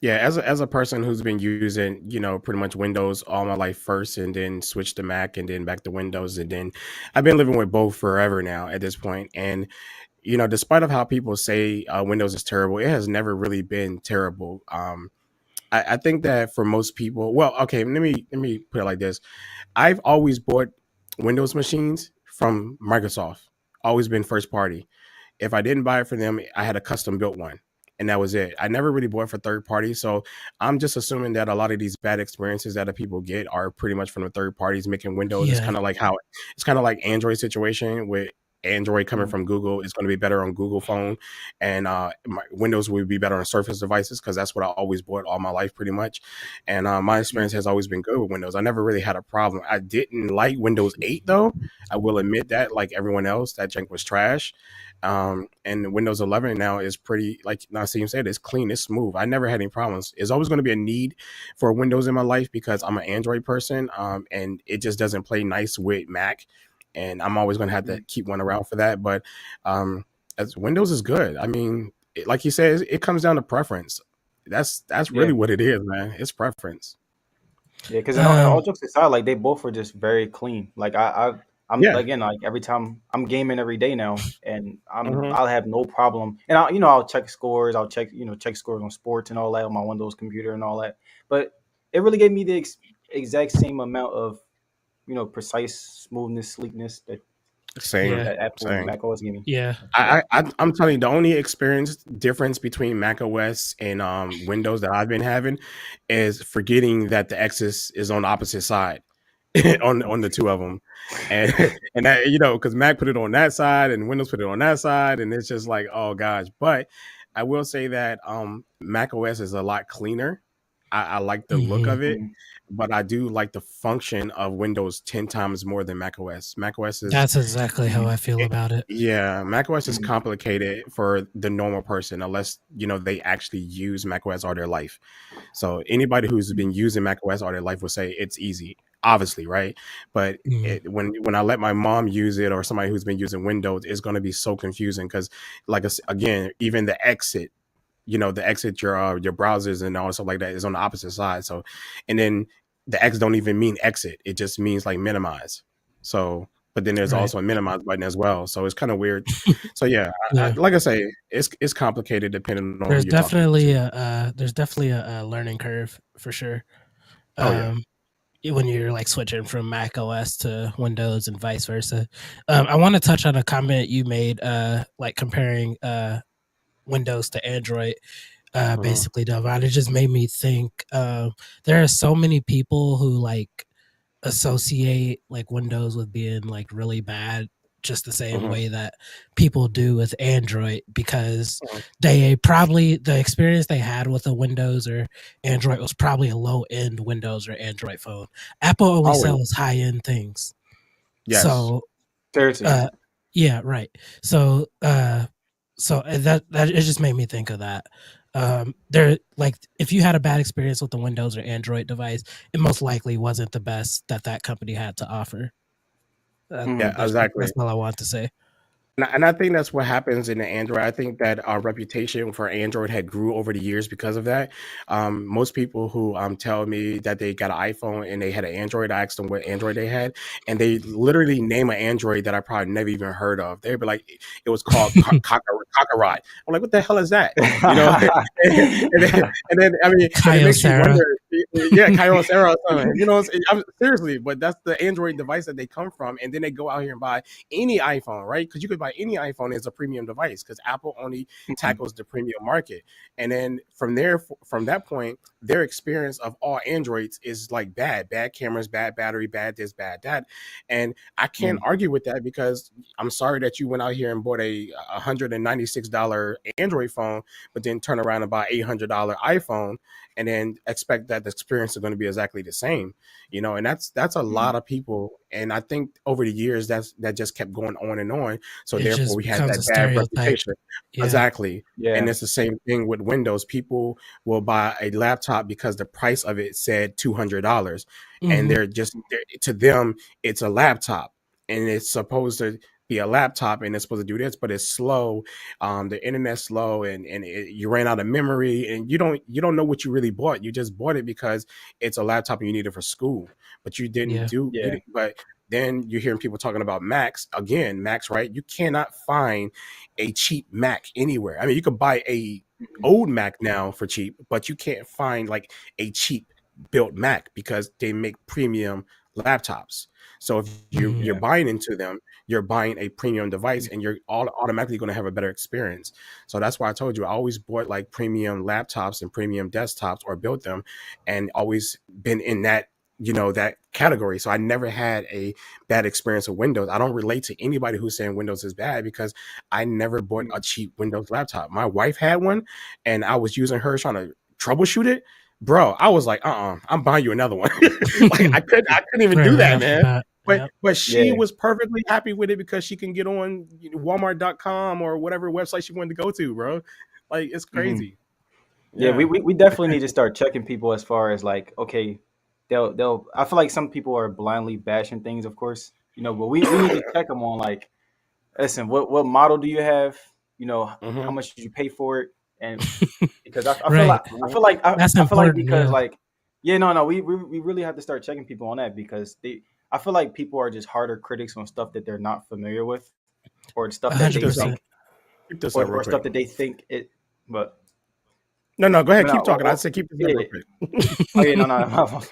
[SPEAKER 3] yeah. As a person who's been using, pretty much Windows all my life first, and then switched to Mac, and then back to Windows, and then I've been living with both forever now at this point. And despite of how people say Windows is terrible, it has never really been terrible. I think that for most people, well, okay, let me put it like this: I've always bought Windows machines from Microsoft. Always been first party. If I didn't buy it for them, I had a custom built one. and that was it. I never really bought for third party, so I'm just assuming that a lot of these bad experiences that the people get are pretty much from the third parties making Windows.
[SPEAKER 1] Yeah.
[SPEAKER 3] It's kind of like Android situation with Android coming
[SPEAKER 2] Mhm.
[SPEAKER 3] from Google is going to be better on Google phone, and Windows will be better on Surface devices because that's what I always bought all my life, pretty much. And my experience has always been good with Windows. I never really had a problem. I didn't like Windows 8 though. I will admit that, like everyone else, that junk was trash. And Windows 11 now is pretty, like Naseem said, it's clean, it's smooth. I never had any problems. There's always going to be a need for Windows in my life because I'm an Android person, and it just doesn't play nice with Mac, and I'm always going to have to
[SPEAKER 2] Mhm.
[SPEAKER 3] keep one around for that. But as Windows is good. I mean, like you said, it comes down to preference. That's
[SPEAKER 2] Yeah.
[SPEAKER 3] really what it is, man. It's preference.
[SPEAKER 2] Yeah, because in all
[SPEAKER 1] Um,
[SPEAKER 2] jokes aside, like they both are just very clean. Like I'm
[SPEAKER 3] Yeah.
[SPEAKER 2] again, like every time I'm gaming every day now, and
[SPEAKER 3] Hmm.
[SPEAKER 2] I'll have no problem. And I'll check scores. I'll check scores on sports and all that on my Windows computer and all that. But it really gave me the exact same amount of precise smoothness, sleekness that
[SPEAKER 3] Same.
[SPEAKER 1] yeah,
[SPEAKER 2] that Apple and
[SPEAKER 3] Same.
[SPEAKER 2] macOS give me.
[SPEAKER 1] yeah,
[SPEAKER 3] I'm telling you, the only experience difference between Mac OS and Windows that I've been having is forgetting that the X is on the opposite side on the two of them, and and that, because Mac put it on that side and Windows put it on that side, and it's just like, oh gosh. But I will say that Mac OS is a lot cleaner. I like the look
[SPEAKER 1] hmm
[SPEAKER 3] of it,
[SPEAKER 2] Mhm.
[SPEAKER 3] but I do like the function of Windows 10 times more than Mac OS. Mac OS is
[SPEAKER 1] that's exactly how I
[SPEAKER 2] Mhm.
[SPEAKER 1] feel
[SPEAKER 3] it,
[SPEAKER 1] about it.
[SPEAKER 3] yeah, macOS is
[SPEAKER 2] Mhm.
[SPEAKER 3] complicated for the normal person unless they actually use macOS all their life. So anybody who's been using macOS all their life will say it's easy, obviously, right? But
[SPEAKER 1] Mm,
[SPEAKER 3] when I let my mom use it or somebody who's been using Windows, it's going to be so confusing because, like again, even the exit, your browsers and all stuff like that is on the opposite side. So, and then the X don't even mean exit; it just means like minimize. So, but then there's
[SPEAKER 1] right.
[SPEAKER 3] also a minimize button as well. So it's kind of weird. So yeah,
[SPEAKER 1] Yeah.
[SPEAKER 3] like I say, it's complicated depending on who you're talking to.
[SPEAKER 1] There's definitely a learning curve for sure.
[SPEAKER 3] Oh yeah.
[SPEAKER 1] Um, when you're like switching from Mac OS to Windows and vice versa. I want to touch on a comment you made, like comparing Windows to Android.
[SPEAKER 3] Mhm,
[SPEAKER 1] Basically, Delvon, it just made me think. There are so many people who like associate like Windows with being like really bad, just the same
[SPEAKER 3] mhm,
[SPEAKER 1] way that people do with Android, because
[SPEAKER 3] mhm.
[SPEAKER 1] they probably, the experience they had with a Windows or Android was probably a low end Windows or Android phone. Apple only
[SPEAKER 3] Always.
[SPEAKER 1] sells high end things.
[SPEAKER 3] Yes.
[SPEAKER 1] So
[SPEAKER 2] Seriously.
[SPEAKER 1] uh yeah, right. So that it just made me think of that. There, like, if you had a bad experience with the Windows or Android device, it most likely wasn't the best that that company had to offer.
[SPEAKER 3] Yeah,
[SPEAKER 1] That's
[SPEAKER 3] exactly.
[SPEAKER 1] all I want to say.
[SPEAKER 3] And I think that's what happens in the Android. I think that our reputation for Android had grew over the years because of that. Most people who tell me that they got an iPhone and they had an Android, I asked them what Android they had, and they literally name an Android that I probably never even heard of. They'd be like, it was called Kakarot. I'm like, what the hell is that? You know, and then I mean, and it
[SPEAKER 1] Kyle
[SPEAKER 3] makes you
[SPEAKER 1] Sarah.
[SPEAKER 3] wonder. Yeah, Kairos Sarah or something. Seriously, but that's the Android device that they come from, and then they go out here and buy any iPhone, right? Because you could buy any iPhone as a premium device because Apple only
[SPEAKER 2] Mhm.
[SPEAKER 3] tackles the premium market. And then from that point, their experience of all Androids is like bad cameras, bad battery, bad this, bad that. And I can't
[SPEAKER 2] Mhm.
[SPEAKER 3] argue with that because I'm sorry that you went out here and bought a $196 Android phone, but then turn around and buy $800 iPhone and then expect that the experience is going to be exactly the same, and that's a lot
[SPEAKER 2] Mhm.
[SPEAKER 3] of people. And I think over the years that just kept going on and on, so
[SPEAKER 1] It
[SPEAKER 3] therefore
[SPEAKER 1] just
[SPEAKER 3] we had
[SPEAKER 1] becomes
[SPEAKER 3] that
[SPEAKER 1] a
[SPEAKER 3] bad
[SPEAKER 1] stereotype.
[SPEAKER 3] reputation.
[SPEAKER 1] Yeah.
[SPEAKER 3] Exactly. And
[SPEAKER 2] Yeah.
[SPEAKER 3] it's the same thing with Windows. People will buy a laptop because the price of it said $200, and
[SPEAKER 1] hmm
[SPEAKER 3] to them it's a laptop, and it's supposed to be a laptop, and it's supposed to do this, but it's slow. The internet's slow, and you ran out of memory, and you don't know what you really bought. You just bought it because it's a laptop and you need it for school, but
[SPEAKER 1] Yeah.
[SPEAKER 2] Yeah.
[SPEAKER 3] but then you're hearing people talking about Macs again. Macs, right? You cannot find a cheap Mac anywhere. I mean, you could buy a
[SPEAKER 2] Mhm.
[SPEAKER 3] old Mac now for cheap, but you can't find like a cheap built Mac because they make premium laptops. So if you're
[SPEAKER 1] Yeah.
[SPEAKER 3] buying into them, you're buying a premium device, and you're automatically going to have a better experience. So that's why I told you I always bought like premium laptops and premium desktops, or built them, and always been in that, that category. So I never had a bad experience with Windows. I don't relate to anybody who's saying Windows is bad, because I never bought a cheap Windows laptop. My wife had one, and I was using hers trying to troubleshoot it. Bro, I was like, I'm buying you another one. Like I couldn't even
[SPEAKER 1] Right,
[SPEAKER 3] do
[SPEAKER 1] right
[SPEAKER 3] that,
[SPEAKER 1] off the
[SPEAKER 3] man.
[SPEAKER 1] bat.
[SPEAKER 3] But
[SPEAKER 1] Yep.
[SPEAKER 3] but she
[SPEAKER 2] Yeah.
[SPEAKER 3] was perfectly happy with it, because she can get on Walmart.com or whatever website she wanted to go to, bro. Like, it's
[SPEAKER 2] Hmm.
[SPEAKER 3] crazy.
[SPEAKER 2] Yeah, we,
[SPEAKER 3] Yeah.
[SPEAKER 2] we we definitely need to start checking people as far as like, okay, they'll. I feel like some people are blindly bashing things, of course, but we need to check them on like, listen, what model do you have? How
[SPEAKER 3] Hmm.
[SPEAKER 2] much did you pay for it? And because I feel like
[SPEAKER 1] Right.
[SPEAKER 2] I feel like
[SPEAKER 1] That's
[SPEAKER 2] I feel like
[SPEAKER 1] important.
[SPEAKER 2] because
[SPEAKER 1] Yeah.
[SPEAKER 2] like, yeah, no, we really have to start checking people on that, because I feel like people are just harder critics on stuff that they're not familiar with, or stuff that
[SPEAKER 3] Keep
[SPEAKER 2] they
[SPEAKER 3] this up.
[SPEAKER 1] 100%.
[SPEAKER 2] think,
[SPEAKER 3] Keep this up real
[SPEAKER 2] or
[SPEAKER 3] quick.
[SPEAKER 2] stuff that they think it. But
[SPEAKER 3] No, go ahead.
[SPEAKER 2] no,
[SPEAKER 3] Keep talking. I said keep this up
[SPEAKER 2] yeah.
[SPEAKER 3] real quick.
[SPEAKER 2] Oh yeah, no, my fault.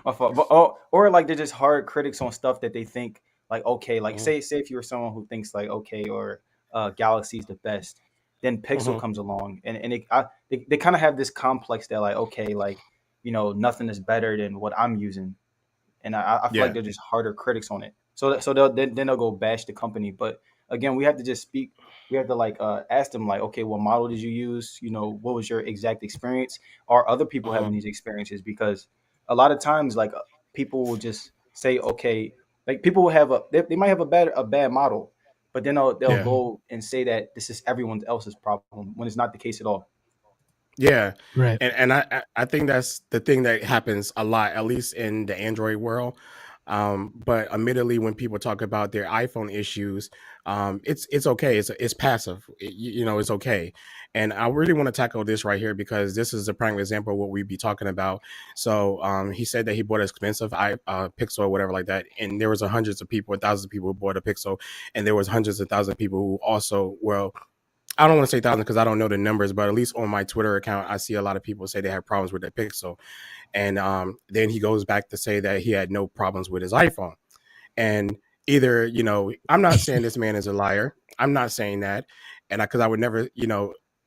[SPEAKER 2] My fault. But or like they're just hard critics on stuff that they think like, okay, like
[SPEAKER 3] Hmm.
[SPEAKER 2] say if you were someone who thinks like, okay, or Galaxy's the best, then Pixel
[SPEAKER 3] Hmm.
[SPEAKER 2] comes along, and they kind of have this complex that like, okay, like, nothing is better than what I'm using, and I feel like
[SPEAKER 3] Yeah.
[SPEAKER 2] they're just harder critics on it. So then they'll go bash the company. But again, we have to just speak. We have to like ask them like, okay, what model did you use? What was your exact experience? Are other people
[SPEAKER 3] Hmm.
[SPEAKER 2] having these experiences? Because a lot of times, like people will just say, okay, like people will have they might have a bad model, but then they'll
[SPEAKER 3] Yeah.
[SPEAKER 2] go and say that this is everyone else's problem when it's not the case at all.
[SPEAKER 3] Yeah,
[SPEAKER 1] Right.
[SPEAKER 3] and I think that's the thing that happens a lot, at least in the Android world. But admittedly, when people talk about their iPhone issues, it's okay. It's passive. It's okay. And I really want to tackle this right here, because this is a prime example of what we'd be talking about. So he said that he bought an expensive Pixel or whatever like that, and there was hundreds of people, thousands of people who bought a Pixel, and there was hundreds of thousands of people who also, well, I don't want to say thousand because I don't know the numbers, but at least on my Twitter account, I see a lot of people say they have problems with their Pixel. And then he goes back to say that he had no problems with his iPhone. And either, I'm not saying this man is a liar. I'm not saying that. And because I would never,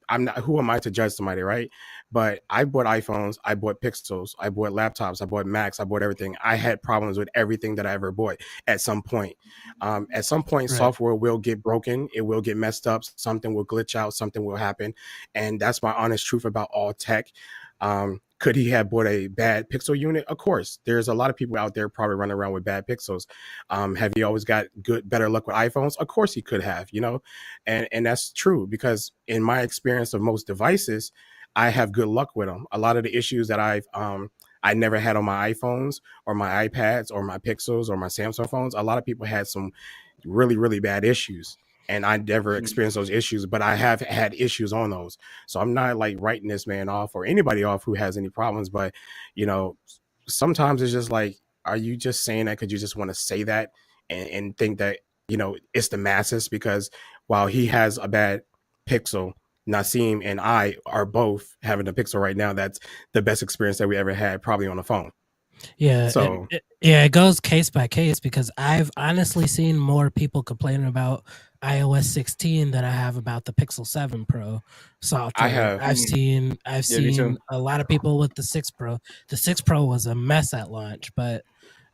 [SPEAKER 3] I'm not, who am I to judge somebody, right? But I bought iPhones, I bought Pixels, I bought laptops, I bought Macs, I bought everything. I had problems with everything that I ever bought at some point. At some point,
[SPEAKER 1] Right.
[SPEAKER 3] software will get broken, it will get messed up, something will glitch out, something will happen. And that's my honest truth about all tech. Could he have bought a bad Pixel unit? Of course. There's a lot of people out there probably running around with bad Pixels. Have you always got better luck with iPhones? Of course he could have, and that's true, because in my experience of most devices, I have good luck with them. A lot of the issues that I never had on my iPhones or my iPads or my Pixels or my Samsung phones. A lot of people had some really, really bad issues. And I never experienced those issues, but I have had issues on those. So I'm not like writing this man off or anybody off who has any problems. But, you know, sometimes it's just like, are you just saying that because you just want to say that and think that, it's the masses? Because while he has a bad Pixel, Naseem and I are both having a Pixel right now. That's the best experience that we ever had, probably on the phone.
[SPEAKER 1] Yeah, and
[SPEAKER 3] So
[SPEAKER 1] yeah, it goes case by case because I've honestly seen more people complaining about iOS 16 than I have about the Pixel 7 Pro
[SPEAKER 3] I
[SPEAKER 1] software.
[SPEAKER 3] have,
[SPEAKER 1] I've
[SPEAKER 2] Yeah, me
[SPEAKER 1] seen
[SPEAKER 2] too.
[SPEAKER 1] a lot of people with the 6 Pro. The 6 Pro was a mess at launch, but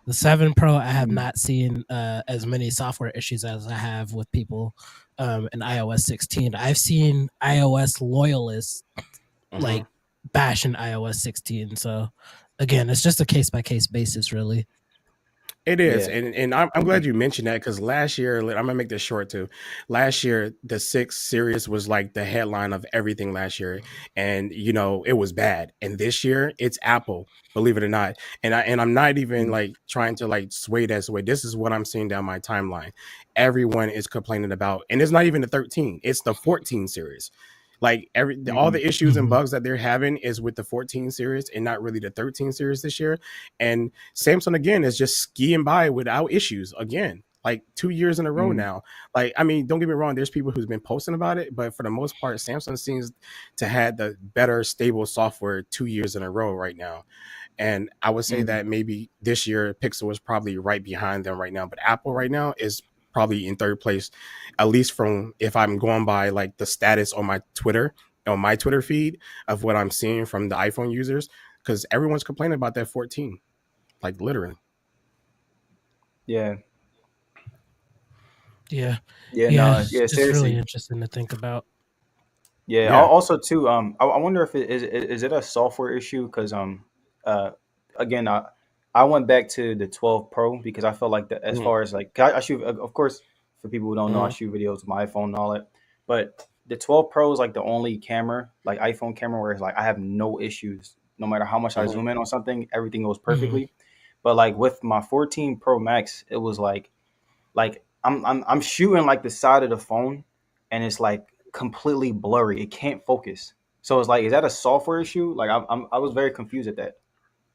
[SPEAKER 1] the 7 Pro I have
[SPEAKER 2] Mhm.
[SPEAKER 1] not seen as many software issues as I have with people in iOS 16. I've seen iOS loyalists
[SPEAKER 3] mhm.
[SPEAKER 1] like bashing iOS 16. So again, it's just a case by case basis, really.
[SPEAKER 3] It is,
[SPEAKER 2] Yeah.
[SPEAKER 3] and I'm glad you mentioned that, because last year, I'm gonna make this short too. Last year, the 6 series was like the headline of everything last year, and it was bad. And this year, it's Apple, believe it or not. And I'm not even
[SPEAKER 2] Mhm.
[SPEAKER 3] like trying to like sway that way. This is what I'm seeing down my timeline. Everyone is complaining about, and it's not even the 13; it's the 14 series. Like all
[SPEAKER 2] Mhm.
[SPEAKER 3] the issues and
[SPEAKER 1] Mhm.
[SPEAKER 3] bugs that they're having is with the 14 series and not really the 13 series this year. And Samsung again is just skiing by without issues again, like 2 years in a row
[SPEAKER 2] Mhm.
[SPEAKER 3] now. Like, I mean, don't get me wrong, there's people who's been posting about it, but for the most part, Samsung seems to have the better stable software 2 years in a row right now. And I would say
[SPEAKER 2] Mm.
[SPEAKER 3] that maybe this year Pixel is probably right behind them right now, but Apple right now is probably in third place, at least from if I'm going by like the status on my Twitter feed of what I'm seeing from the iPhone users, because everyone's complaining about that 14, like literally.
[SPEAKER 2] Yeah.
[SPEAKER 1] Yeah,
[SPEAKER 2] Yeah.
[SPEAKER 1] yeah,
[SPEAKER 2] No. Yeah.
[SPEAKER 1] it's really
[SPEAKER 2] Seriously.
[SPEAKER 1] interesting to think about.
[SPEAKER 2] Yeah.
[SPEAKER 3] Yeah.
[SPEAKER 2] Also, too. I wonder if is it a software issue? Because uh, again, I went back to the 12 Pro because I felt like the as
[SPEAKER 3] Mhm.
[SPEAKER 2] far as like I shoot, of course, for people who don't know, I
[SPEAKER 3] Mhm.
[SPEAKER 2] shoot videos with my iPhone and all that. But the 12 Pro is like the only camera, like iPhone camera, where it's like I have no issues. No matter how much I
[SPEAKER 3] Mhm.
[SPEAKER 2] zoom in on something, everything goes
[SPEAKER 1] Mhm.
[SPEAKER 2] perfectly. But like with my 14 Pro Max, it was like I'm shooting like the side of the phone, and it's like completely blurry. It can't focus. So it's like, is that a software issue? Like I was very confused at that.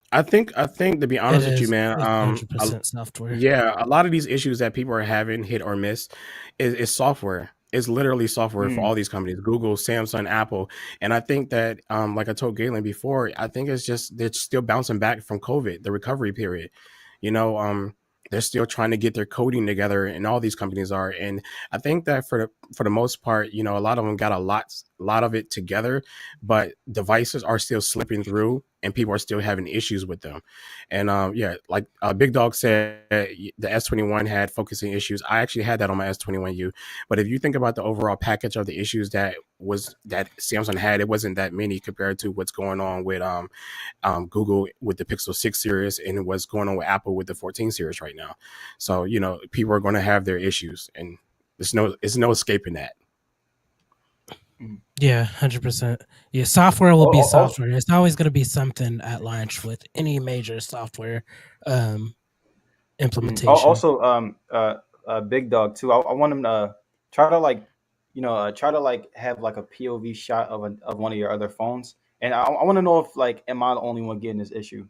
[SPEAKER 3] I think to be
[SPEAKER 1] It
[SPEAKER 3] honest with you,
[SPEAKER 1] is.
[SPEAKER 3] man,
[SPEAKER 1] It's 100% software.
[SPEAKER 3] yeah, a lot of these issues that people are having, hit or miss, is software. It's literally software for
[SPEAKER 2] Mm,
[SPEAKER 3] all these companies, Google, Samsung, Apple. And I think that, like I told Galen before, I think it's just they're still bouncing back from COVID, the recovery period. You know, they're still trying to get their coding together, and all these companies are. And I think that for the most part, a lot of them got a lot of it together, but devices are still slipping through, and people are still having issues with them. And yeah, like Big Dog said, the S21 had focusing issues. I actually had that on my S21U. But if you think about the overall package of the issues that Samsung had, it wasn't that many compared to what's going on with Google with the Pixel 6 series and what's going on with Apple with the 14 series right now. So people are going to have their issues, and there's no escaping that.
[SPEAKER 2] mm.
[SPEAKER 1] Yeah, 100%. Yeah, software will be
[SPEAKER 2] Also,
[SPEAKER 1] software. It's always gonna be something at launch with any major software, um, implementation.
[SPEAKER 2] also, Big Dog too. I want him to try to like, try to like have like a POV shot of one of your other phones, and I want to know if like, am I the only one getting this issue?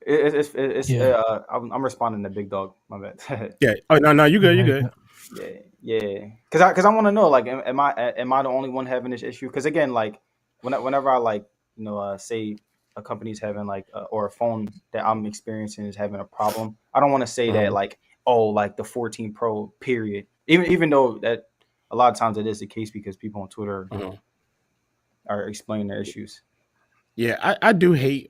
[SPEAKER 1] Yeah.
[SPEAKER 2] I'm responding to Big Dog. My bad.
[SPEAKER 3] Yeah. Oh, no, you good, you
[SPEAKER 1] Very
[SPEAKER 3] good.
[SPEAKER 1] good.
[SPEAKER 2] Yeah, yeah. Because I want to know, like, am I the only one having this issue? Because again, like, whenever I like, say a company's having like, or a phone that I'm experiencing is having a problem, I don't want to say that
[SPEAKER 3] Mhm.
[SPEAKER 2] like, oh, like the 14 Pro period. Even though that a lot of times it is the case because people on Twitter
[SPEAKER 3] Mhm.
[SPEAKER 2] are explaining their issues.
[SPEAKER 3] Yeah, I do hate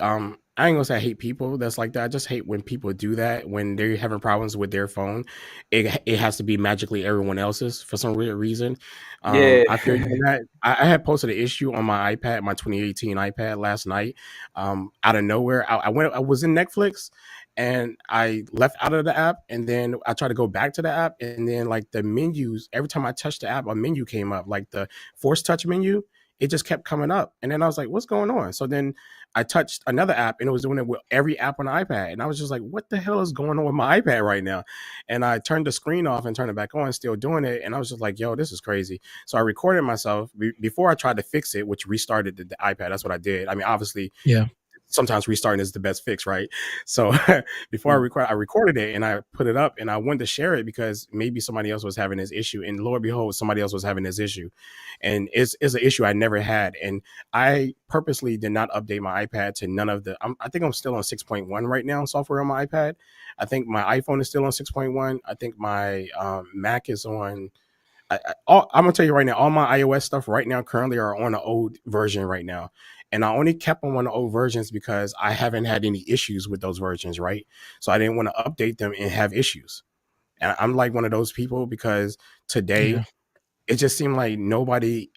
[SPEAKER 3] I ain't gonna say I hate people that's like that. I just hate when people do that when they're having problems with their phone. It has to be magically everyone else's for some weird reason.
[SPEAKER 2] Yeah.
[SPEAKER 3] I feel you on that. I had posted an issue on my iPad, my 2018 iPad last night. Out of nowhere, I was in Netflix and I left out of the app, and then I tried to go back to the app, and then like the menus, every time I touched the app, a menu came up, like the force touch menu. It just kept coming up. And then I was like, what's going on? So then I touched another app, and it was doing it with every app on the iPad. And I was just like, what the hell is going on with my iPad right now? And I turned the screen off and turned it back on, still doing it. And I was just like, yo, this is crazy. So I recorded myself before I tried to fix it, which restarted the iPad. That's what I did. I mean, obviously,
[SPEAKER 1] Yeah.
[SPEAKER 3] sometimes restarting is the best fix, right? So before
[SPEAKER 2] Mm.
[SPEAKER 3] I recorded it and I put it up, and I wanted to share it because maybe somebody else was having this issue, and lo and behold, somebody else was having this issue, and it's an issue I never had, and I purposely did not update my iPad to none of the. I think I'm still on 6.1 right now, software on my iPad. I think my iPhone is still on 6.1. I think my Mac is on. I'm gonna tell you right now, all my iOS stuff right now currently are on the old version right now, and I only kept on one of the old versions because I haven't had any issues with those versions, right? So I didn't want to update them and have issues. And I'm like one of those people because today
[SPEAKER 1] Yeah.
[SPEAKER 3] it just seemed like nobody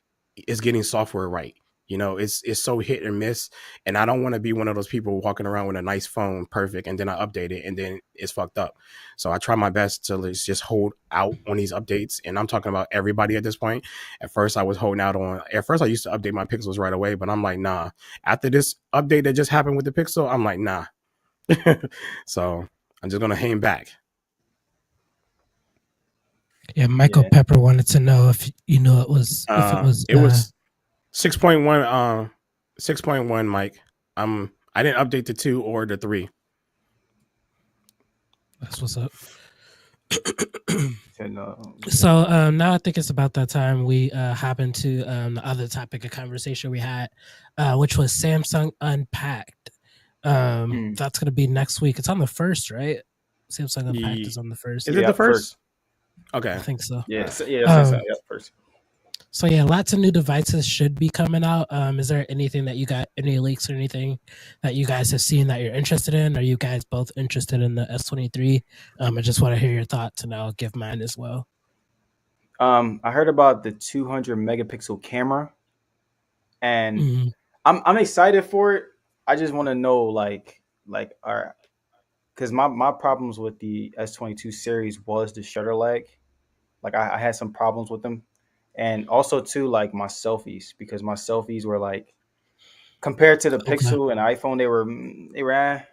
[SPEAKER 3] is getting software right. It's so hit or miss, and I don't want to be one of those people walking around with a nice phone, perfect, and then I update it and then it's fucked up. So I try my best to just hold out on these updates, and I'm talking about everybody at this point. At first, I was holding out on. At first, I used to update my Pixels right away, but I'm like, nah. After this update that just happened with the Pixel, I'm like, nah. So I'm just gonna hang back.
[SPEAKER 1] Yeah, Michael
[SPEAKER 2] Yeah.
[SPEAKER 1] Pepper wanted to know if you knew if it was,
[SPEAKER 3] It was 6.1, 6.1, Mike. I didn't update the 2 or the 3.
[SPEAKER 1] that's what's up.
[SPEAKER 2] And,
[SPEAKER 1] So now I think it's about that time we hop into the other topic of conversation we had, which was Samsung Unpacked. That's going to be next week. It's on the first, right? Samsung Unpacked is on the first.
[SPEAKER 3] Is it
[SPEAKER 2] yeah,
[SPEAKER 3] the first?
[SPEAKER 2] first.
[SPEAKER 3] Okay.
[SPEAKER 1] I think so.
[SPEAKER 2] Yeah,
[SPEAKER 3] Alright.
[SPEAKER 2] yeah,
[SPEAKER 1] Um,
[SPEAKER 2] yeah, first.
[SPEAKER 1] so yeah, lots of new devices should be coming out. Is there anything that you got, any leaks or anything that you guys have seen that you're interested in? Are you guys both interested in the S23? I just want to hear your thoughts, and I'll give mine as well.
[SPEAKER 2] I heard about the 200 megapixel camera, and
[SPEAKER 1] Mhm.
[SPEAKER 2] I'm excited for it. I just want to know all right, because my problems with the S22 series was the shutter lag. Like I had some problems with them, and also too like my selfies, because my selfies were like, compared to the
[SPEAKER 1] Okay.
[SPEAKER 2] Pixel and iPhone, they were.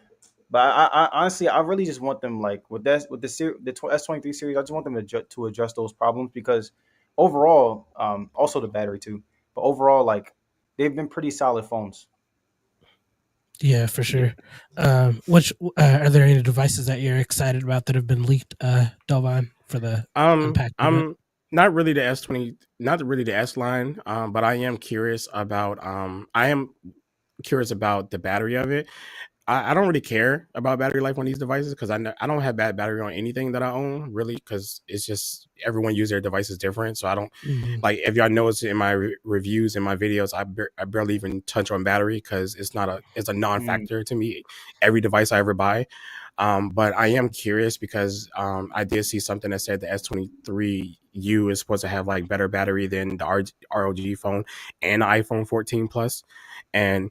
[SPEAKER 2] But I honestly, I really just want them, like with the S23 series. I just want them to address those problems, because overall, also the battery too. But overall, like they've been pretty solid phones.
[SPEAKER 1] Yeah, for
[SPEAKER 2] Yeah.
[SPEAKER 1] sure. Which are there any devices that you're excited about that have been leaked, Delvon, for the Unpacked event?
[SPEAKER 3] I'm not really the S20, not really the S line, but I am curious about the battery of it. I don't really care about battery life on these devices because I don't have bad battery on anything that I own, really, because it's just everyone use their devices different. So I don't
[SPEAKER 1] Mhm.
[SPEAKER 3] like, if y'all notice in my reviews and my videos, I barely even touch on battery because it's a
[SPEAKER 2] Mm,
[SPEAKER 3] non-factor to me. Every device I ever buy. But I am curious because I did see something that said the S23U is supposed to have like better battery than the ROG phone and the iPhone 14 Plus. And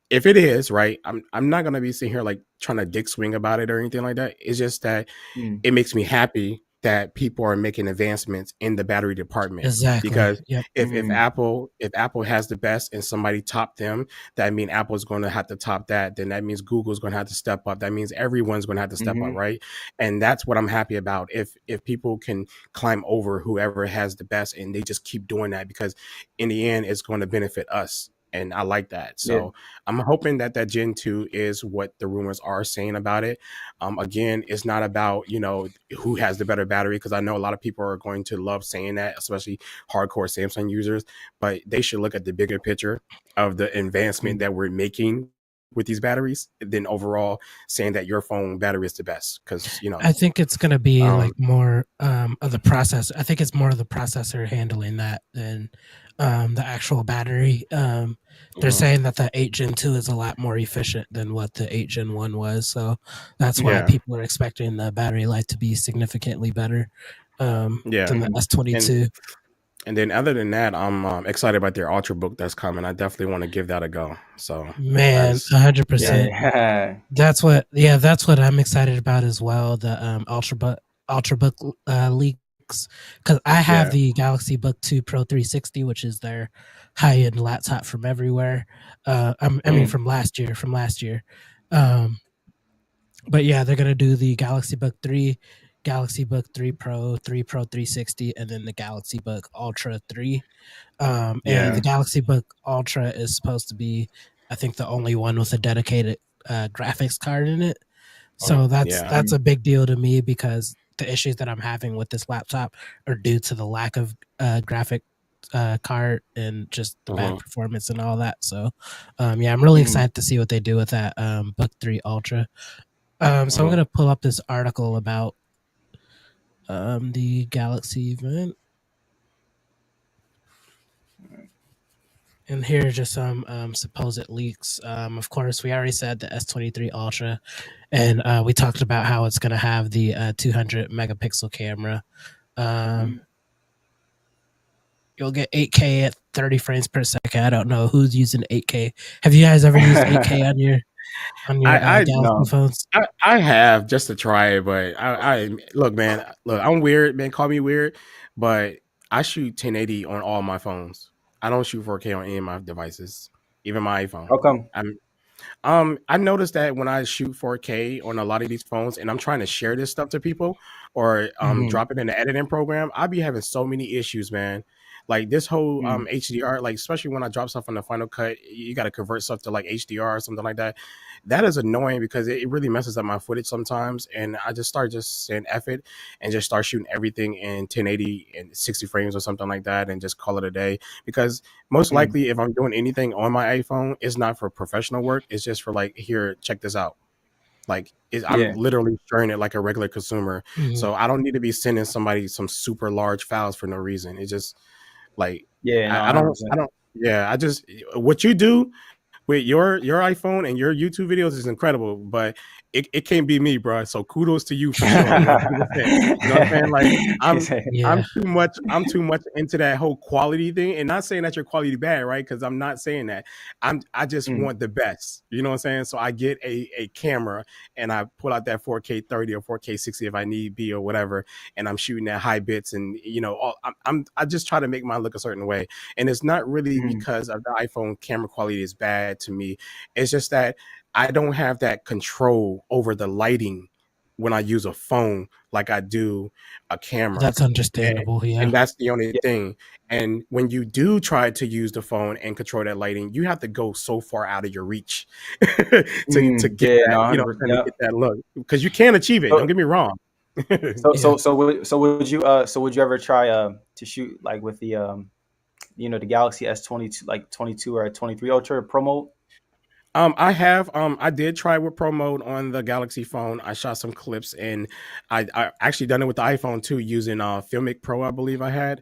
[SPEAKER 3] if it is right, I'm not gonna be sitting here like trying to dick swing about it or anything like that. It's just that
[SPEAKER 2] mm,
[SPEAKER 3] it makes me happy that people are making advancements in the battery department,
[SPEAKER 1] Exactly.
[SPEAKER 3] because
[SPEAKER 1] Yep.
[SPEAKER 2] mm,
[SPEAKER 3] if Apple has the best and somebody topped them, that means Apple's going to have to top that. Then that means Google's going to have to step up. That means everyone's going to have to step up,
[SPEAKER 2] mm-hmm.
[SPEAKER 3] right? And that's what I'm happy about. If people can climb over whoever has the best, and they just keep doing that, because in the end it's going to benefit us. And I like that.
[SPEAKER 2] Yeah.
[SPEAKER 3] So I'm hoping that Gen 2 is what the rumors are saying about it. Again, it's not about who has the better battery, because I know a lot of people are going to love saying that, especially hardcore Samsung users. But they should look at the bigger picture of the advancement
[SPEAKER 2] Mm,
[SPEAKER 3] that we're making with these batteries, than overall saying that your phone battery is the best. Because
[SPEAKER 1] I think it's gonna be like
[SPEAKER 3] um,
[SPEAKER 1] more of the process. I think it's more of the processor handling that than the actual battery. They're
[SPEAKER 3] mhm.
[SPEAKER 1] saying that the 8 Gen 2 is a lot more efficient than what the 8 Gen 1 was. So that's why
[SPEAKER 3] Yeah,
[SPEAKER 1] people are expecting the battery life to be significantly better
[SPEAKER 3] yeah,
[SPEAKER 1] than the
[SPEAKER 2] mm,
[SPEAKER 3] and
[SPEAKER 1] S22.
[SPEAKER 3] and then other than that, I'm excited about their Ultrabook that's coming. I definitely want to give that a go. So
[SPEAKER 1] Man,
[SPEAKER 3] that's, yeah.
[SPEAKER 1] 100%.
[SPEAKER 2] yeah.
[SPEAKER 1] That's what I'm excited about as well. The Ultrabook leaks, because I have
[SPEAKER 3] Yeah.
[SPEAKER 1] the Galaxy Book 2 Pro 360, which is their high end laptop from everywhere. I mean
[SPEAKER 2] Mm,
[SPEAKER 1] from last year, Um, but yeah, they're gonna do the Galaxy Book 3, Galaxy Book 3 Pro, 3 Pro 360, and then the Galaxy Book Ultra 3. And
[SPEAKER 3] Yeah.
[SPEAKER 1] the
[SPEAKER 2] mm,
[SPEAKER 1] Galaxy Book Ultra is supposed to be, I think, the only one with a dedicated graphics card in it. So
[SPEAKER 3] Yeah.
[SPEAKER 1] that's
[SPEAKER 2] mm,
[SPEAKER 1] a big deal to me, because the issues that I'm having with this laptop are due to the lack of graphic card and just the bad
[SPEAKER 3] Mhm.
[SPEAKER 1] performance and all that. So, yeah, I'm really
[SPEAKER 2] mm,
[SPEAKER 1] excited to see what they do with that Book 3 Ultra. So I'm
[SPEAKER 3] Mhm.
[SPEAKER 1] gonna pull up this article about the Galaxy event. And here are just some supposed leaks. Of course, we already said the S23 Ultra, and we talked about how it's going to have the 200 megapixel camera. Um,
[SPEAKER 2] mm.
[SPEAKER 1] you'll get 8K at 30 frames per second. I don't know who's using 8K. Have you guys ever used 8K on your
[SPEAKER 3] I
[SPEAKER 1] Galaxy
[SPEAKER 2] No.
[SPEAKER 1] phones?
[SPEAKER 3] I have, just to try it, but I look, man. Look, I'm weird, man. Call me weird, but I shoot 1080 on all my phones. I don't shoot 4K on any of my devices, even my iPhone.
[SPEAKER 2] How come?
[SPEAKER 3] I'm I noticed that when I shoot 4K on a lot of these phones, and I'm trying to share this stuff to people, or
[SPEAKER 1] Mhm.
[SPEAKER 2] Mm,
[SPEAKER 3] drop it in the editing program, I be having so many issues, man. Like this whole
[SPEAKER 2] Mm.
[SPEAKER 3] HDR, like especially when I drop stuff on the Final Cut, you got to convert stuff to like HDR or something like that. That is annoying because it really messes up my footage sometimes, and I just start just saying F it and just start shooting everything in 1080 and 60 frames or something like that, and just call it a day. Because most
[SPEAKER 2] Mm.
[SPEAKER 3] likely, if I'm doing anything on my iPhone, it's not for professional work. It's just for like, here, check this out. Like I'm
[SPEAKER 2] Yeah.
[SPEAKER 3] literally sharing it like a regular consumer.
[SPEAKER 1] Mhm.
[SPEAKER 3] So I don't need to be sending somebody some super large files for no reason. It's just like
[SPEAKER 2] Yeah. No.
[SPEAKER 3] I don't
[SPEAKER 2] 100%.
[SPEAKER 3] yeah, I just what you do with your iPhone and your YouTube videos is incredible, but it can't be me, bro. So kudos to you for sure, 100%. You know what I'm saying? Like
[SPEAKER 2] He
[SPEAKER 3] I'm
[SPEAKER 2] said,
[SPEAKER 1] Yeah,
[SPEAKER 3] I'm too much into that whole quality thing, and not saying that your quality bad, right? Because I'm not saying that. I just
[SPEAKER 2] mm.
[SPEAKER 3] want the best. You know what I'm saying? So I get a camera and I pull out that 4K 30 or 4K 60 if I need be or whatever, and I'm shooting at high bits, and I just try to make mine look a certain way, and it's not really
[SPEAKER 2] Mm.
[SPEAKER 3] because of the iPhone camera quality is bad to me. It's just that I don't have that control over the lighting when I use a phone like I do a camera.
[SPEAKER 1] that's
[SPEAKER 3] And,
[SPEAKER 1] understandable. Yeah.
[SPEAKER 3] and that's the only
[SPEAKER 2] Yeah.
[SPEAKER 3] thing. And when you do try to use the phone and control that lighting, you have to go so far out of your reach to
[SPEAKER 2] Mm.
[SPEAKER 3] get
[SPEAKER 2] Yeah. No.
[SPEAKER 3] that,
[SPEAKER 2] 100%.
[SPEAKER 3] trying to
[SPEAKER 2] Yeah.
[SPEAKER 3] get that look. Because you can achieve it. Don't
[SPEAKER 2] So,
[SPEAKER 3] get me wrong.
[SPEAKER 1] Yeah.
[SPEAKER 2] would you ever try to shoot like with the the Galaxy S22, like 22 or 23 Ultra Pro Mode?
[SPEAKER 3] I did try with Pro Mode on the Galaxy phone. I shot some clips, and I actually done it with the iPhone too, using Filmic Pro, I believe I had.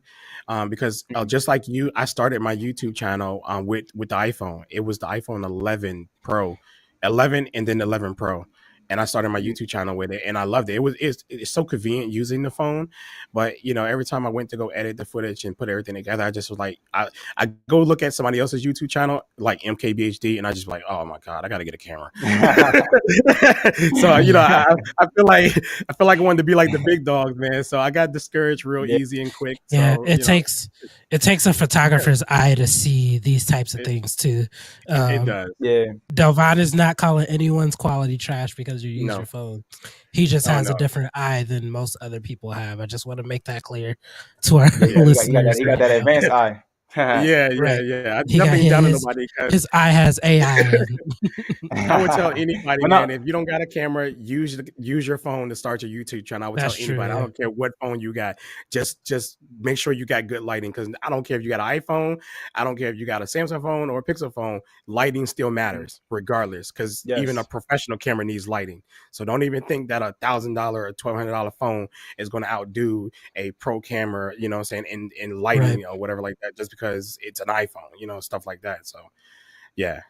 [SPEAKER 3] Because
[SPEAKER 2] Mm.
[SPEAKER 3] just like you, I started my YouTube channel with the iPhone. It was the iPhone 11 Pro, 11 and then 11 Pro. And I started my
[SPEAKER 2] Mm.
[SPEAKER 3] YouTube channel with it, and I loved it. It's so convenient using the phone, but every time I went to go edit the footage and put everything together, I just was like, I go look at somebody else's YouTube channel, like MKBHD, and I just be like, oh my god, I got to get a camera. So
[SPEAKER 1] Yeah.
[SPEAKER 3] I feel like I wanted to be like the big dogs, man. So I got discouraged real
[SPEAKER 2] Yeah.
[SPEAKER 3] easy and quick.
[SPEAKER 1] Yeah,
[SPEAKER 3] So
[SPEAKER 1] it takes a photographer's eye to see these types of
[SPEAKER 3] it,
[SPEAKER 1] things too.
[SPEAKER 3] it
[SPEAKER 1] Um,
[SPEAKER 3] does.
[SPEAKER 2] Yeah.
[SPEAKER 1] Delvon is not calling anyone's quality trash because you use
[SPEAKER 3] No,
[SPEAKER 1] your phone. He just
[SPEAKER 3] oh
[SPEAKER 1] has a
[SPEAKER 3] no,
[SPEAKER 1] different eye than most other people have. I just want to make that clear to our
[SPEAKER 2] Yeah.
[SPEAKER 3] yeah,
[SPEAKER 2] He got that.
[SPEAKER 1] listeners
[SPEAKER 2] He got
[SPEAKER 1] right
[SPEAKER 2] that
[SPEAKER 1] now.
[SPEAKER 2] advanced eye.
[SPEAKER 1] Right.
[SPEAKER 3] I
[SPEAKER 1] He got
[SPEAKER 3] nothing down to
[SPEAKER 1] his
[SPEAKER 3] nobody because
[SPEAKER 1] his eye has AI and
[SPEAKER 3] I would tell anybody,
[SPEAKER 2] But
[SPEAKER 3] man,
[SPEAKER 2] no.
[SPEAKER 3] if you don't got a camera, use your phone to start your YouTube channel. I would tell
[SPEAKER 1] that's true,
[SPEAKER 3] anybody. I
[SPEAKER 1] yeah.
[SPEAKER 3] don't care what phone you got. Just make sure you got good lighting, because I don't care if you got an iPhone. I don't care if you got a Samsung phone or a Pixel phone. Lighting still matters regardless, because even a
[SPEAKER 2] Yes.
[SPEAKER 3] professional camera needs lighting. So don't even think that $1,000 or $1,200 phone is going to outdo a pro camera. You know what I'm saying, in
[SPEAKER 1] Right.
[SPEAKER 3] lighting or whatever like that, just because it's an iPhone. Stuff like that. So yeah,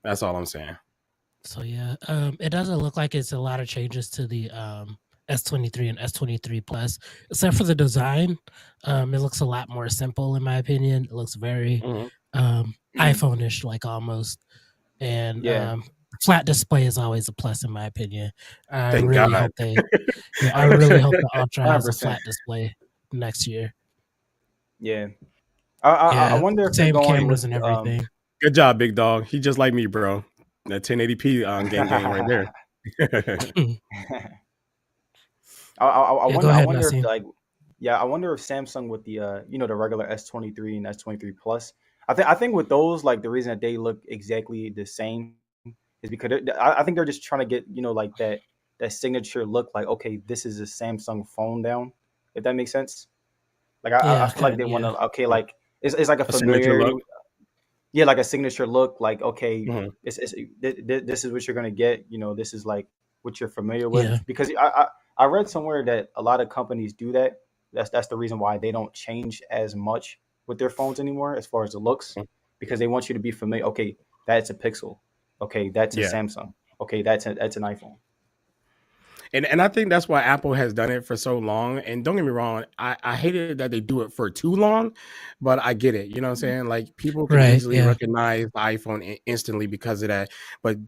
[SPEAKER 3] that's all I'm saying.
[SPEAKER 1] So yeah, it doesn't look like it's a lot of changes to the S23 and S23 Plus, except for the design. It looks a lot more simple in my opinion. It looks very
[SPEAKER 3] Mhm.
[SPEAKER 2] Mm.
[SPEAKER 1] iPhone-ish, like almost. And
[SPEAKER 2] Yeah.
[SPEAKER 1] flat display is always a plus in my opinion. I
[SPEAKER 3] Thank
[SPEAKER 1] really
[SPEAKER 3] God.
[SPEAKER 1] hope they, yeah, I really
[SPEAKER 2] Hundred
[SPEAKER 1] hope the Ultra has a
[SPEAKER 2] 100%.
[SPEAKER 1] flat display next year.
[SPEAKER 2] Yeah. I
[SPEAKER 1] Yeah,
[SPEAKER 2] wonder if they're
[SPEAKER 1] same
[SPEAKER 2] going with
[SPEAKER 1] cameras and everything.
[SPEAKER 3] Good job, big dog. He just like me, bro. That 1080p gang right there.
[SPEAKER 1] Yeah, go
[SPEAKER 2] I
[SPEAKER 1] ahead,
[SPEAKER 2] wonder if
[SPEAKER 1] Naseem.
[SPEAKER 2] like yeah, I wonder if Samsung with the the regular S23 and S23 Plus. I think with those, like, the reason that they look exactly the same is because I think they're just trying to get like that signature look, like, okay, this is a Samsung phone down, if that makes sense. Like I
[SPEAKER 1] Yeah,
[SPEAKER 2] feel like they want
[SPEAKER 1] yeah,
[SPEAKER 2] to, okay, like it's like a
[SPEAKER 3] A signature
[SPEAKER 2] familiarity.
[SPEAKER 3] look.
[SPEAKER 2] Yeah, like a signature look, like, okay,
[SPEAKER 3] Mhm.
[SPEAKER 2] this is what you're gonna get. This is like what you're familiar with.
[SPEAKER 1] yeah,
[SPEAKER 2] Because I read somewhere that a lot of companies do that. That's the reason why they don't change as much with their phones anymore as far as the looks, because they want you to be familiar. Okay, that's a Pixel. Okay, that's a
[SPEAKER 3] Yeah.
[SPEAKER 2] Samsung. Okay, that's an iPhone.
[SPEAKER 3] And I think that's why Apple has done it for so long. And don't get me wrong, I hated that they do it for too long, but I get it. You know what I'm saying? Like, people can
[SPEAKER 1] right,
[SPEAKER 3] easily
[SPEAKER 1] yeah,
[SPEAKER 3] recognize the iPhone instantly because of that. But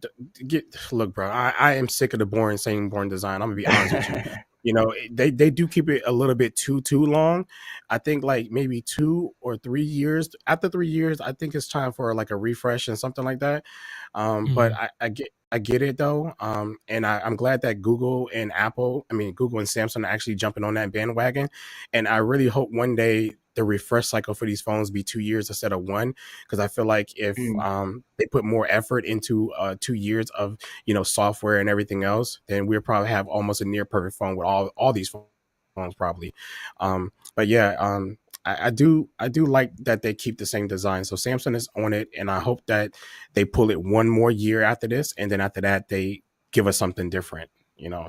[SPEAKER 3] look, bro, I am sick of the boring design. I'm gonna be honest with you. They do keep it a little bit too long. I think like maybe 2 or 3 years. After 3 years, I think it's time for like a refresh and something like that. But
[SPEAKER 1] mhm,
[SPEAKER 3] I get it though. And I'm glad that Google and Apple, I mean Google and Samsung are actually jumping on that bandwagon. And I really hope one day the refresh cycle for these phones be 2 years instead of one, because I feel like if
[SPEAKER 2] Mm,
[SPEAKER 3] they put more effort into 2 years of software and everything else, then we'll probably have almost a near perfect phone with all these phones probably. But yeah, I do like that they keep the same design. So Samsung is on it, and I hope that they pull it one more year after this, and then after that they give us something different.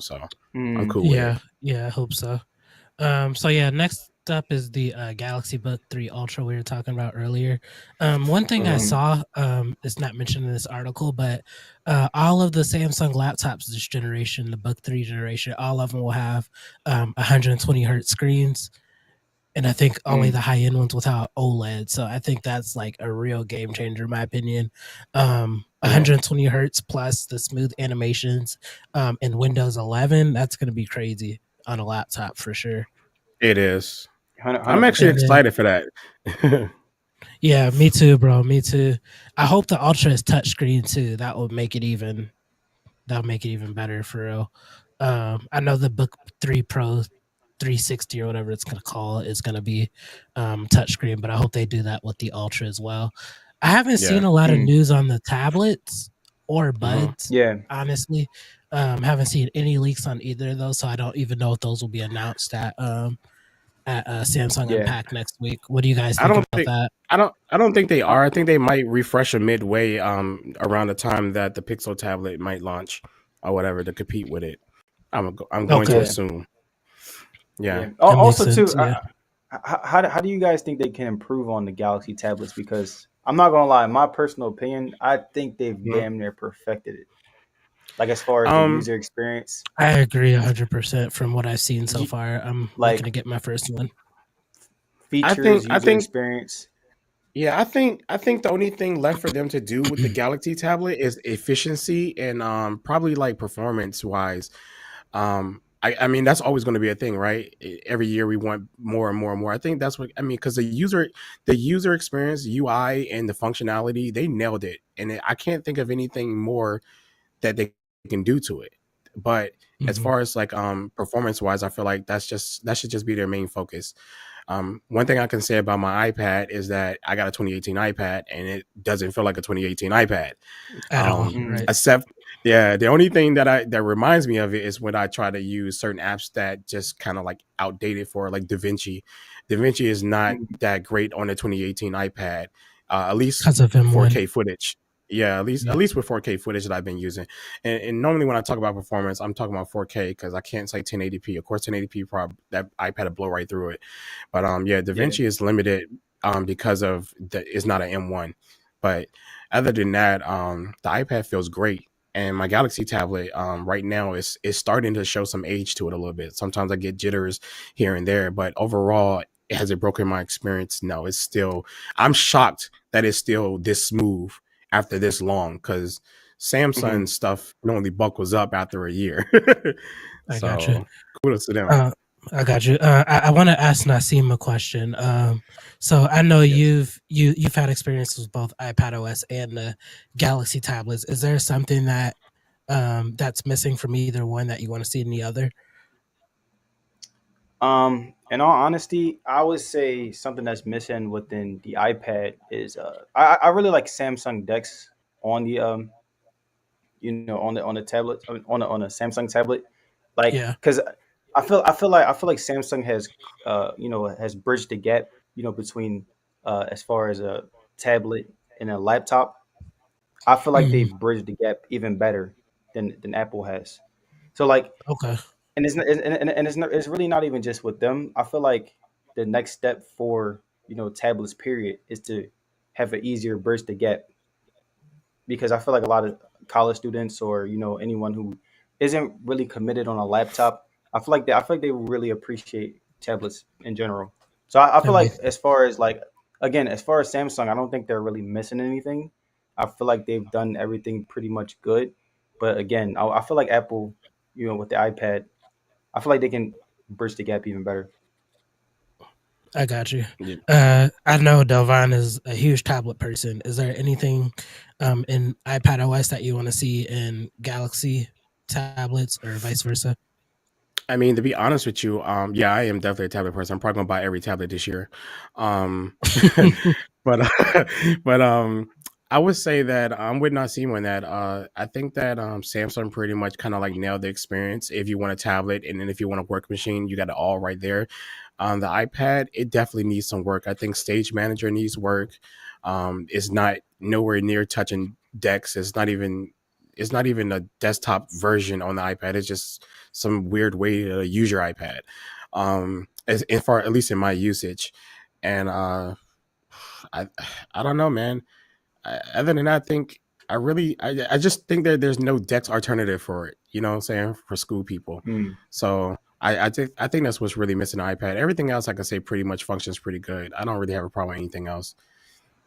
[SPEAKER 3] So I'm
[SPEAKER 2] mm,
[SPEAKER 3] cool with it.
[SPEAKER 1] Yeah, I hope so. So yeah, next up is the Galaxy Book 3 Ultra we were talking about earlier. One thing I
[SPEAKER 3] Hmm.
[SPEAKER 2] mm.
[SPEAKER 1] saw, it's not mentioned in this article, but all of the Samsung laptops this generation, the Book 3 generation, all of them will have 120 hertz screens. And I think only the
[SPEAKER 2] Mm,
[SPEAKER 1] high end ones without OLED. So I think that's like a real game changer, in my opinion.
[SPEAKER 3] Yeah,
[SPEAKER 1] 120 hertz plus the smooth animations in Windows 11. That's going to be crazy on a laptop for sure.
[SPEAKER 3] it is. I'm
[SPEAKER 2] 100
[SPEAKER 3] actually
[SPEAKER 1] And
[SPEAKER 2] percent.
[SPEAKER 1] then,
[SPEAKER 3] excited for that.
[SPEAKER 1] yeah, me too, bro. Me too. I hope the Ultra is touchscreen too. That'll make it even better for real. I know the Book 3 Pro 360 or whatever it's gonna call is gonna be touchscreen, but I hope they do that with the Ultra as well. I haven't
[SPEAKER 3] Yeah.
[SPEAKER 1] seen a lot of
[SPEAKER 2] Mm,
[SPEAKER 1] news on the tablets or
[SPEAKER 3] Hmm.
[SPEAKER 1] buds,
[SPEAKER 2] yeah,
[SPEAKER 1] honestly. Haven't seen any leaks on either of those, so I don't even know if those will be announced at Samsung
[SPEAKER 2] yeah.
[SPEAKER 1] Unpacked next week. What do you guys
[SPEAKER 3] I
[SPEAKER 1] think
[SPEAKER 3] don't
[SPEAKER 1] about
[SPEAKER 3] think
[SPEAKER 1] that?
[SPEAKER 3] I don't think they
[SPEAKER 2] Uh,
[SPEAKER 3] are. I think they might refresh a midway around the time that the Pixel tablet might launch or whatever to compete with it. I'm going to
[SPEAKER 1] Okay,
[SPEAKER 2] yeah,
[SPEAKER 3] assume. Yeah.
[SPEAKER 2] yeah.
[SPEAKER 1] that makes
[SPEAKER 2] Also,
[SPEAKER 1] sense.
[SPEAKER 2] too,
[SPEAKER 1] Yeah.
[SPEAKER 2] how do you guys think they can improve on the Galaxy tablets? Because I'm not gonna lie, in my personal opinion, I think they've
[SPEAKER 3] Mhm.
[SPEAKER 2] damn near perfected it. Like as far as the
[SPEAKER 3] Um,
[SPEAKER 2] user experience,
[SPEAKER 1] I agree 100% from what I've seen so
[SPEAKER 2] y-
[SPEAKER 1] far. I'm looking
[SPEAKER 2] like
[SPEAKER 1] to get my first one.
[SPEAKER 3] I
[SPEAKER 2] features,
[SPEAKER 3] think I
[SPEAKER 2] user
[SPEAKER 3] think
[SPEAKER 2] experience.
[SPEAKER 3] yeah, I think the only thing left for them to do with the Galaxy tablet is efficiency and probably like performance wise. I mean that's always going to be a thing, right? Every year we want more and more and more. I think that's what I mean because the user experience, UI, and the functionality, they nailed it, and I can't think of anything more that they can do to it. But as
[SPEAKER 1] Mhm.
[SPEAKER 3] far as like performance wise, I feel like that should just be their main focus. One thing I can say about my iPad is that I got a 2018 iPad and it doesn't feel like a 2018 iPad.
[SPEAKER 1] At all,
[SPEAKER 3] Um,
[SPEAKER 2] Mm,
[SPEAKER 1] right?
[SPEAKER 3] except, yeah, the only thing that reminds me of it is when I try to use certain apps that just kind of like outdated for like DaVinci. DaVinci is not
[SPEAKER 2] mm,
[SPEAKER 3] that great on the 2018 iPad, at least
[SPEAKER 1] Because of M1.
[SPEAKER 3] 4K footage. Yeah, at least
[SPEAKER 1] Yeah.
[SPEAKER 3] at least with 4K footage that I've been using. And normally when I talk about performance, I'm talking about 4K because I can't say 1080p. Of course, 1080p probably that iPad will blow right through it. But yeah,
[SPEAKER 2] yeah.
[SPEAKER 3] DaVinci is limited because of the it's not an M1. But other than that, the iPad feels great. And my Galaxy tablet right now is starting to show some age to it a little bit. Sometimes I get jitters here and there, but overall, has it broken my experience? No, it's still. I'm shocked that it's still this smooth after this long because
[SPEAKER 2] Hmm.
[SPEAKER 3] Samsung stuff normally buckles up after a year.
[SPEAKER 1] I got you.
[SPEAKER 3] So kudos to them.
[SPEAKER 1] Uh, I got you. I want to ask Naseem a question. So I know
[SPEAKER 2] Yes.
[SPEAKER 1] you've had experience with both iPad OS and the Galaxy tablets. Is there something that's missing from either one that you want to see in the other?
[SPEAKER 2] In all honesty, I would say something that's missing within the iPad is I really like Samsung Dex on the on the tablet on a Samsung tablet, like
[SPEAKER 1] Yeah.
[SPEAKER 2] because I feel like Samsung has has bridged the gap between as far as a tablet and a laptop. I feel like
[SPEAKER 1] Mhm.
[SPEAKER 2] they've bridged the gap even better than Apple has. So like
[SPEAKER 1] Okay.
[SPEAKER 2] and it's really not even just with them. I feel like the next step for tablets period is to have an easier bridge to get, because I feel like a lot of college students or anyone who isn't really committed on a laptop, I feel like they really appreciate tablets in general. So I
[SPEAKER 1] That
[SPEAKER 2] feel like
[SPEAKER 1] makes
[SPEAKER 2] as far as like again as far as Samsung, I don't think they're really missing anything. I feel like they've done everything pretty much good, but again, I feel like Apple, with the iPad, I feel like they can bridge the gap even better.
[SPEAKER 1] I got you.
[SPEAKER 3] Yeah.
[SPEAKER 1] I know Delvon is a huge tablet person. Is there anything in iPad OS that you want to see in Galaxy tablets or vice versa?
[SPEAKER 3] I mean, to be honest with you, yeah, I am definitely a tablet person. I'm probably gonna buy every tablet this year. But but I would say that I'm with Naseem on that. I think that Samsung pretty much kind of like nailed the experience. If you want a tablet and then if you want a work machine, you got it all right there. The iPad, it definitely needs some work. I think Stage Manager needs work. It's not nowhere near touching Dex. It's not even a desktop version on the iPad. It's just some weird way to use your iPad. As far at least in my usage, and I I don't know, man. Other than that, I think I just think that there's no Dex alternative for it. You know what I'm saying, for school people.
[SPEAKER 2] Mm,
[SPEAKER 3] So I think that's what's really missing the iPad. Everything else, like I say, pretty much functions pretty good. I don't really have a problem with anything else.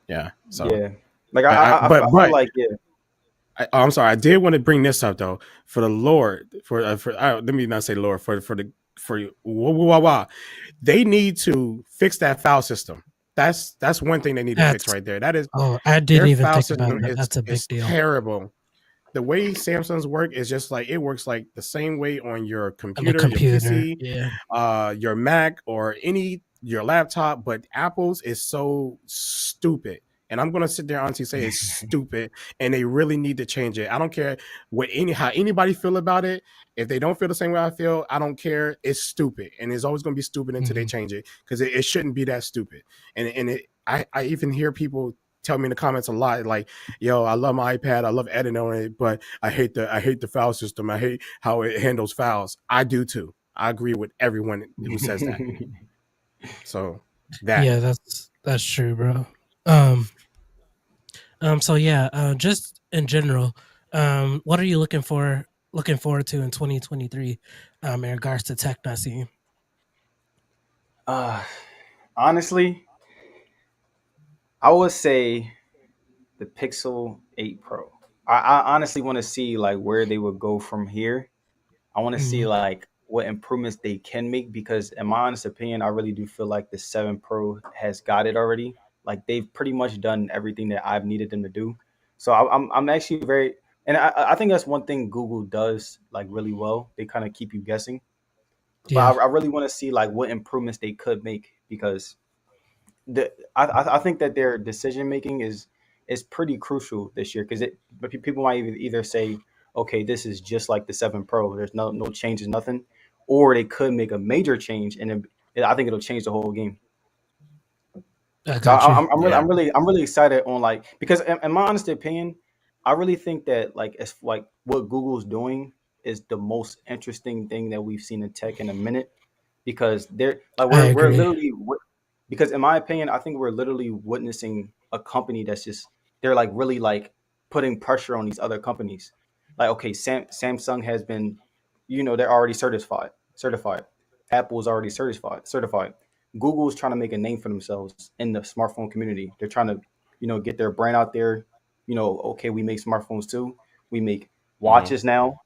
[SPEAKER 3] Yeah. So
[SPEAKER 2] yeah, like
[SPEAKER 3] but
[SPEAKER 2] I feel like yeah.
[SPEAKER 3] I'm sorry. I did want to bring this up though. For the Lord, let me not say Lord for wah, wah, wah, wah. They need to fix that file system. That's one thing they need to fix
[SPEAKER 1] That's
[SPEAKER 3] right there. That is
[SPEAKER 1] oh, I
[SPEAKER 3] their
[SPEAKER 1] didn't even
[SPEAKER 3] file
[SPEAKER 1] think about
[SPEAKER 3] system
[SPEAKER 1] that. That's a big
[SPEAKER 3] is
[SPEAKER 1] deal.
[SPEAKER 3] terrible. The way Samsung's work is just like it works like the same way on your
[SPEAKER 1] On the
[SPEAKER 3] computer, your
[SPEAKER 1] computer,
[SPEAKER 3] PC,
[SPEAKER 1] yeah.
[SPEAKER 3] your Mac, or any your laptop. But Apple's is so stupid. And I'm gonna sit there and honestly say it's stupid, and they really need to change it. I don't care how anybody feel about it. If they don't feel the same way I feel, I don't care. It's stupid, and it's always gonna be stupid until they
[SPEAKER 1] Mhm.
[SPEAKER 3] change it because it shouldn't be that stupid. I even hear people tell me in the comments a lot like, yo, I love my iPad, I love editing on it, but I hate the file system, I hate how it handles files. I do too. I agree with everyone who says that. So that.
[SPEAKER 1] Yeah, that's true, bro. Um, so yeah, just in general, what are you looking forward to in 2023, in regards to tech, Naseem?
[SPEAKER 2] uh, Honestly, I would say the Pixel 8 Pro. I honestly want to see like where they would go from here. I want to see
[SPEAKER 1] Mhm.
[SPEAKER 2] like what improvements they can make because, in my honest opinion, I really do feel like the 7 Pro has got it already. Like they've pretty much done everything that I've needed them to do. So I'm actually very, and I think that's one thing Google does like really well. They kind of keep you guessing, but
[SPEAKER 1] Yeah,
[SPEAKER 2] I really want to see like what improvements they could make because I think that their decision making is pretty crucial this year because it but people might either say, okay, this is just like the 7 Pro, there's no changes, nothing, or they could make a major change and I think it'll change the whole game.
[SPEAKER 1] I
[SPEAKER 2] So
[SPEAKER 1] got you.
[SPEAKER 3] Yeah.
[SPEAKER 2] I'm really excited on like because in my honest opinion, I really think that like as like what Google's doing is the most interesting thing that we've seen in tech in a minute because they're like
[SPEAKER 1] I
[SPEAKER 2] we're
[SPEAKER 1] agree.
[SPEAKER 2] literally because in my opinion, I think we're literally witnessing a company that's just they're like really like putting pressure on these other companies. Like okay, Samsung has been, they're already certified. Apple's already certified. Google's trying to make a name for themselves in the smartphone community. They're trying to, get their brand out there. Okay, we make smartphones too. We make
[SPEAKER 3] Mm-hmm.
[SPEAKER 2] watches now.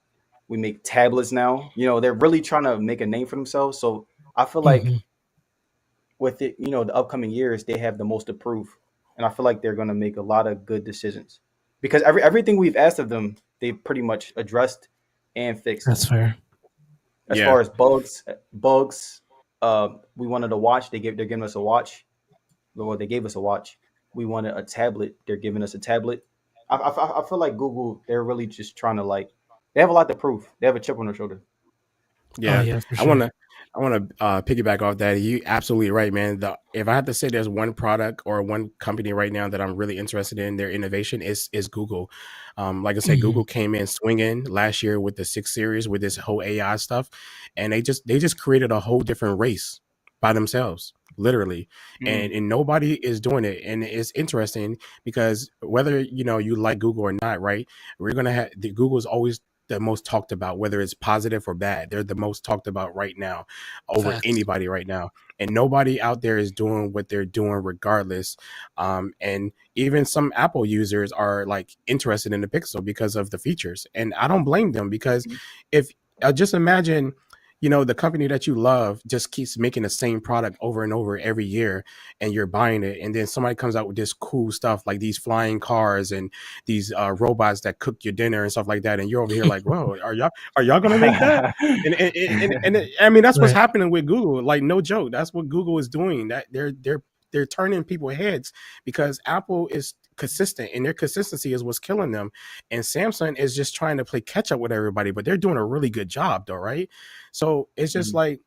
[SPEAKER 2] We make tablets now. They're really trying to make a name for themselves. So I feel like
[SPEAKER 1] Mhm.
[SPEAKER 2] with it, the upcoming years, they have the most to prove. And I feel like they're going to make a lot of good decisions because everything we've asked of them, they've pretty much addressed and fixed.
[SPEAKER 1] That's fair.
[SPEAKER 2] As
[SPEAKER 3] Yeah.
[SPEAKER 2] far as bugs, we wanted a watch. They're giving us a watch. Well, they gave us a watch. We wanted a tablet. They're giving us a tablet. I feel like Google, they're really just trying to like, they have a lot to prove. They have a chip on their shoulder.
[SPEAKER 1] Oh
[SPEAKER 3] Yeah,
[SPEAKER 1] yeah, for
[SPEAKER 3] I
[SPEAKER 1] sure.
[SPEAKER 3] wanna I wanna piggyback off that. You absolutely right, man. If I had to say there's one product or one company right now that I'm really interested in their innovation is Google. Like I said,
[SPEAKER 1] Mhm.
[SPEAKER 3] Google came in swinging last year with the 6 series with this whole AI stuff, and they just created a whole different race by themselves, literally,
[SPEAKER 2] Mm,
[SPEAKER 3] and nobody is doing it. And it's interesting because whether you like Google or not, right? We're gonna have the Google's always the most talked about, whether it's positive or bad. They're the most talked about right now over
[SPEAKER 1] Facts.
[SPEAKER 3] anybody right now. And nobody out there is doing what they're doing regardless. And even some Apple users are like interested in the Pixel because of the features. And I don't blame them because if just imagine the company that you love just keeps making the same product over and over every year, and you're buying it, and then somebody comes out with this cool stuff like these flying cars and these robots that cook your dinner and stuff like that, and you're over here like, whoa, are y'all gonna make that? I mean, that's what's
[SPEAKER 1] Right.
[SPEAKER 3] happening with Google. Like, no joke, that's what Google is doing. That they're turning people's heads because Apple is consistent, and their consistency is what's killing them. And Samsung is just trying to play catch up with everybody, but they're doing a really good job, though, right? So it's just
[SPEAKER 2] Mhm.
[SPEAKER 3] like,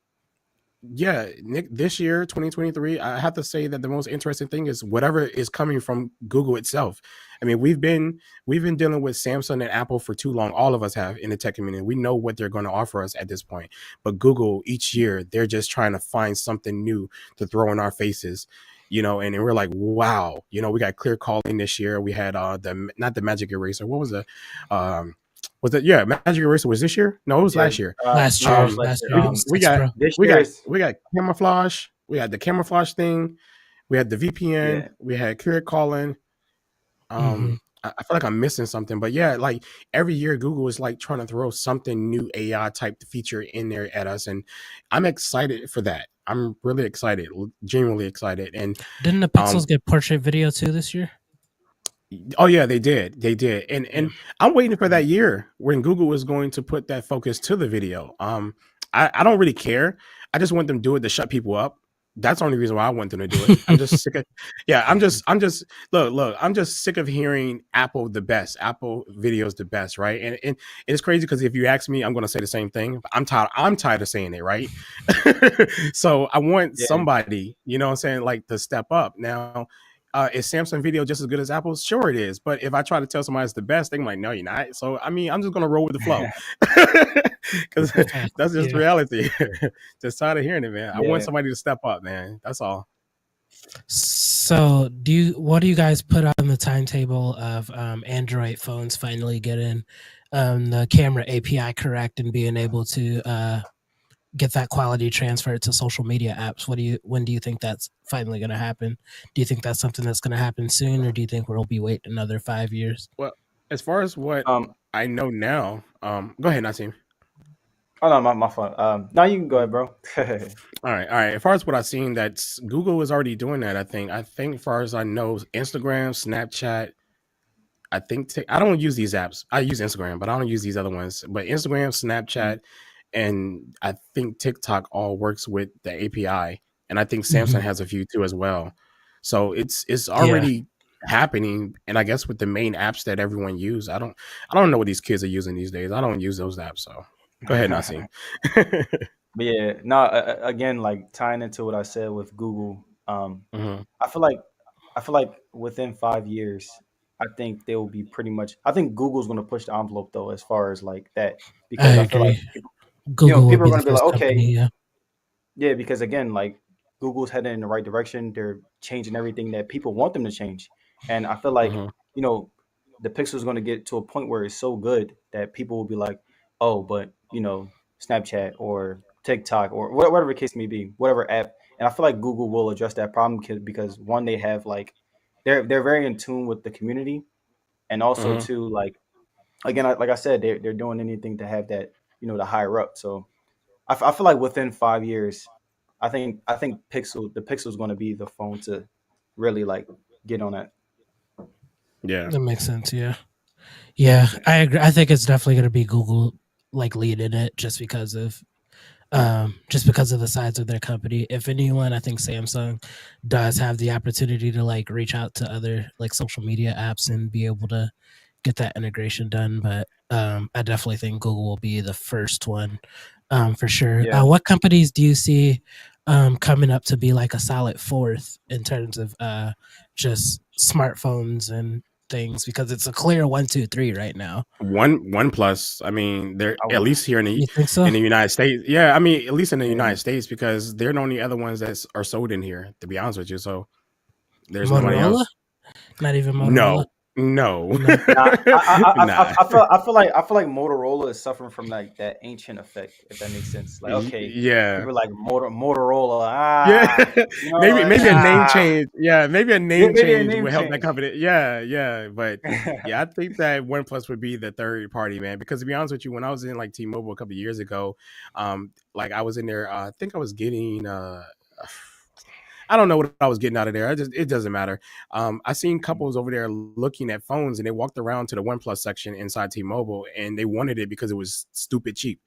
[SPEAKER 3] yeah, Nick, this year, 2023, I have to say that the most interesting thing is whatever is coming from Google itself. I mean, we've been dealing with Samsung and Apple for too long. All of us have in the tech community. We know what they're going to offer us at this point. But Google, each year, they're just trying to find something new to throw in our faces. And we're like, wow, we got clear calling this year. We had the not the Magic Eraser. What was the was that, yeah, Magic Eraser was this year? No, it was
[SPEAKER 2] Yeah.
[SPEAKER 3] last year.
[SPEAKER 1] Last
[SPEAKER 2] No, it
[SPEAKER 1] year,
[SPEAKER 2] was
[SPEAKER 3] Um,
[SPEAKER 2] last
[SPEAKER 1] last
[SPEAKER 2] year.
[SPEAKER 1] year
[SPEAKER 3] we
[SPEAKER 1] was
[SPEAKER 3] we
[SPEAKER 1] 6
[SPEAKER 3] got
[SPEAKER 1] Pro.
[SPEAKER 2] This
[SPEAKER 3] we
[SPEAKER 2] year
[SPEAKER 3] got
[SPEAKER 2] is
[SPEAKER 3] we got camouflage. We had the camouflage thing. We had the VPN.
[SPEAKER 2] yeah.
[SPEAKER 3] We had clear calling.
[SPEAKER 1] Hmm.
[SPEAKER 3] I feel like I'm missing something, but yeah, like every year Google is like trying to throw something new AI type feature in there at us, and I'm excited for that. I'm really excited, genuinely excited, and
[SPEAKER 1] Didn't the Pixels
[SPEAKER 3] um,
[SPEAKER 1] get portrait video too this year?
[SPEAKER 3] oh yeah, they did, and
[SPEAKER 1] Yeah.
[SPEAKER 3] I'm waiting for that year when Google is going to put that focus to the video. I don't really care. I just want them to do it to shut people up. That's the only reason why I want them to do it. I'm just sick of, yeah. I'm just look. I'm just sick of hearing Apple the best. Apple videos the best, right? And it's crazy because if you ask me, I'm going to say the same thing. I'm tired. I'm tired of saying it, right? So I want
[SPEAKER 2] Yeah.
[SPEAKER 3] somebody, what I'm saying, like to step up now. Is Samsung Video just as good as Apple's? Sure, it is. But if I try to tell somebody it's the best, they're like, no, you're not. So I mean, I'm just gonna roll with the flow because that's just
[SPEAKER 1] Yeah.
[SPEAKER 3] reality. Just tired of hearing it, man. I want
[SPEAKER 2] Yeah.
[SPEAKER 3] somebody to step up, man. That's all.
[SPEAKER 1] So, what do you guys put on the timetable of Android phones finally getting the camera API correct and being able to get that quality transferred to social media apps? When do you think that's finally going to happen? Do you think that's something that's going to happen soon, or do you think we'll be waiting another 5 years?
[SPEAKER 3] Well, as far as what
[SPEAKER 2] Um.
[SPEAKER 3] I know now, go ahead, Naseem.
[SPEAKER 2] Oh no, my fault. No, you can go ahead, bro.
[SPEAKER 3] All right. As far as what I've seen, that's Google is already doing that. I think, as far as I know, Instagram, Snapchat. I think I don't use these apps. I use Instagram, but I don't use these other ones. But Instagram, Snapchat, and I think TikTok all works with the API, and I think Samsung
[SPEAKER 1] Hmm.
[SPEAKER 3] has a few too as well. So it's
[SPEAKER 1] Yeah,
[SPEAKER 3] already happening, and I guess with the main apps that everyone use, I don't know what these kids are using these days. I don't use those apps. So go ahead, Naseem.
[SPEAKER 2] But yeah, no. Again, like tying into what I said with Google,
[SPEAKER 3] Hmm.
[SPEAKER 2] I feel like within 5 years, I think they will be pretty much. I think Google's going to push the envelope though, as far as like that,
[SPEAKER 1] I
[SPEAKER 2] because I feel like
[SPEAKER 1] agree. Google will
[SPEAKER 2] people are
[SPEAKER 1] be
[SPEAKER 2] going
[SPEAKER 1] the
[SPEAKER 2] to be like,
[SPEAKER 1] first
[SPEAKER 2] okay,
[SPEAKER 1] company. Yeah.
[SPEAKER 2] yeah, because again, like Google's heading in the right direction. They're changing everything that people want them to change. And I feel like,
[SPEAKER 3] Hmm.
[SPEAKER 2] you know, the Pixel's going to get to a point where it's so good that people will be like, oh, but, Snapchat or TikTok or whatever the case may be, whatever app. And I feel like Google will address that problem because one, they have like, they're very in tune with the community. And also,
[SPEAKER 3] Hmm.
[SPEAKER 2] too, like, again, like I said, they're doing anything to have that, the higher up. So, I feel like within 5 years, I think the Pixel's going to be the phone to really like get on that.
[SPEAKER 3] Yeah.
[SPEAKER 1] That makes sense. Yeah. Yeah, I agree. I think it's definitely going to be Google like leading it just because of the size of their company. If anyone, I think Samsung does have the opportunity to like reach out to other like social media apps and be able to get that integration done. But I definitely think Google will be the first one for sure.
[SPEAKER 2] Yeah.
[SPEAKER 1] What companies do you see coming up to be like a solid fourth in terms of just smartphones and things? Because it's a clear 1, 2, 3 right now.
[SPEAKER 3] One plus. I mean, they're
[SPEAKER 2] I
[SPEAKER 3] at
[SPEAKER 2] would.
[SPEAKER 3] least here
[SPEAKER 1] You think so?
[SPEAKER 3] in the United States. Yeah, I mean, at least in the
[SPEAKER 2] Yeah.
[SPEAKER 3] United States because they're the only other ones that are sold in here. To be honest with you, so there's nobody
[SPEAKER 1] Motorola?
[SPEAKER 3] else.
[SPEAKER 1] Not even
[SPEAKER 3] No,
[SPEAKER 1] Motorola.
[SPEAKER 3] No.
[SPEAKER 1] No.
[SPEAKER 2] Nah,
[SPEAKER 3] Nah.
[SPEAKER 2] I feel like Motorola is suffering from like that ancient effect, if that makes sense. Like, okay,
[SPEAKER 3] Yeah.
[SPEAKER 2] people like Motorola,
[SPEAKER 3] Yeah. maybe a name
[SPEAKER 2] ah,
[SPEAKER 3] change. Yeah, maybe a
[SPEAKER 2] yeah,
[SPEAKER 3] name
[SPEAKER 2] maybe a
[SPEAKER 3] change
[SPEAKER 2] name
[SPEAKER 3] would help that
[SPEAKER 2] change.
[SPEAKER 3] company. Yeah, yeah. But yeah, I think that OnePlus would be the third party, man. Because to be honest with you, when I was in like T-Mobile a couple of years ago, like I was in there, I think I was getting I don't know what I was getting out of there. It doesn't matter. I seen couples over there looking at phones, and they walked around to the OnePlus section inside T-Mobile, and they wanted it because it was stupid cheap.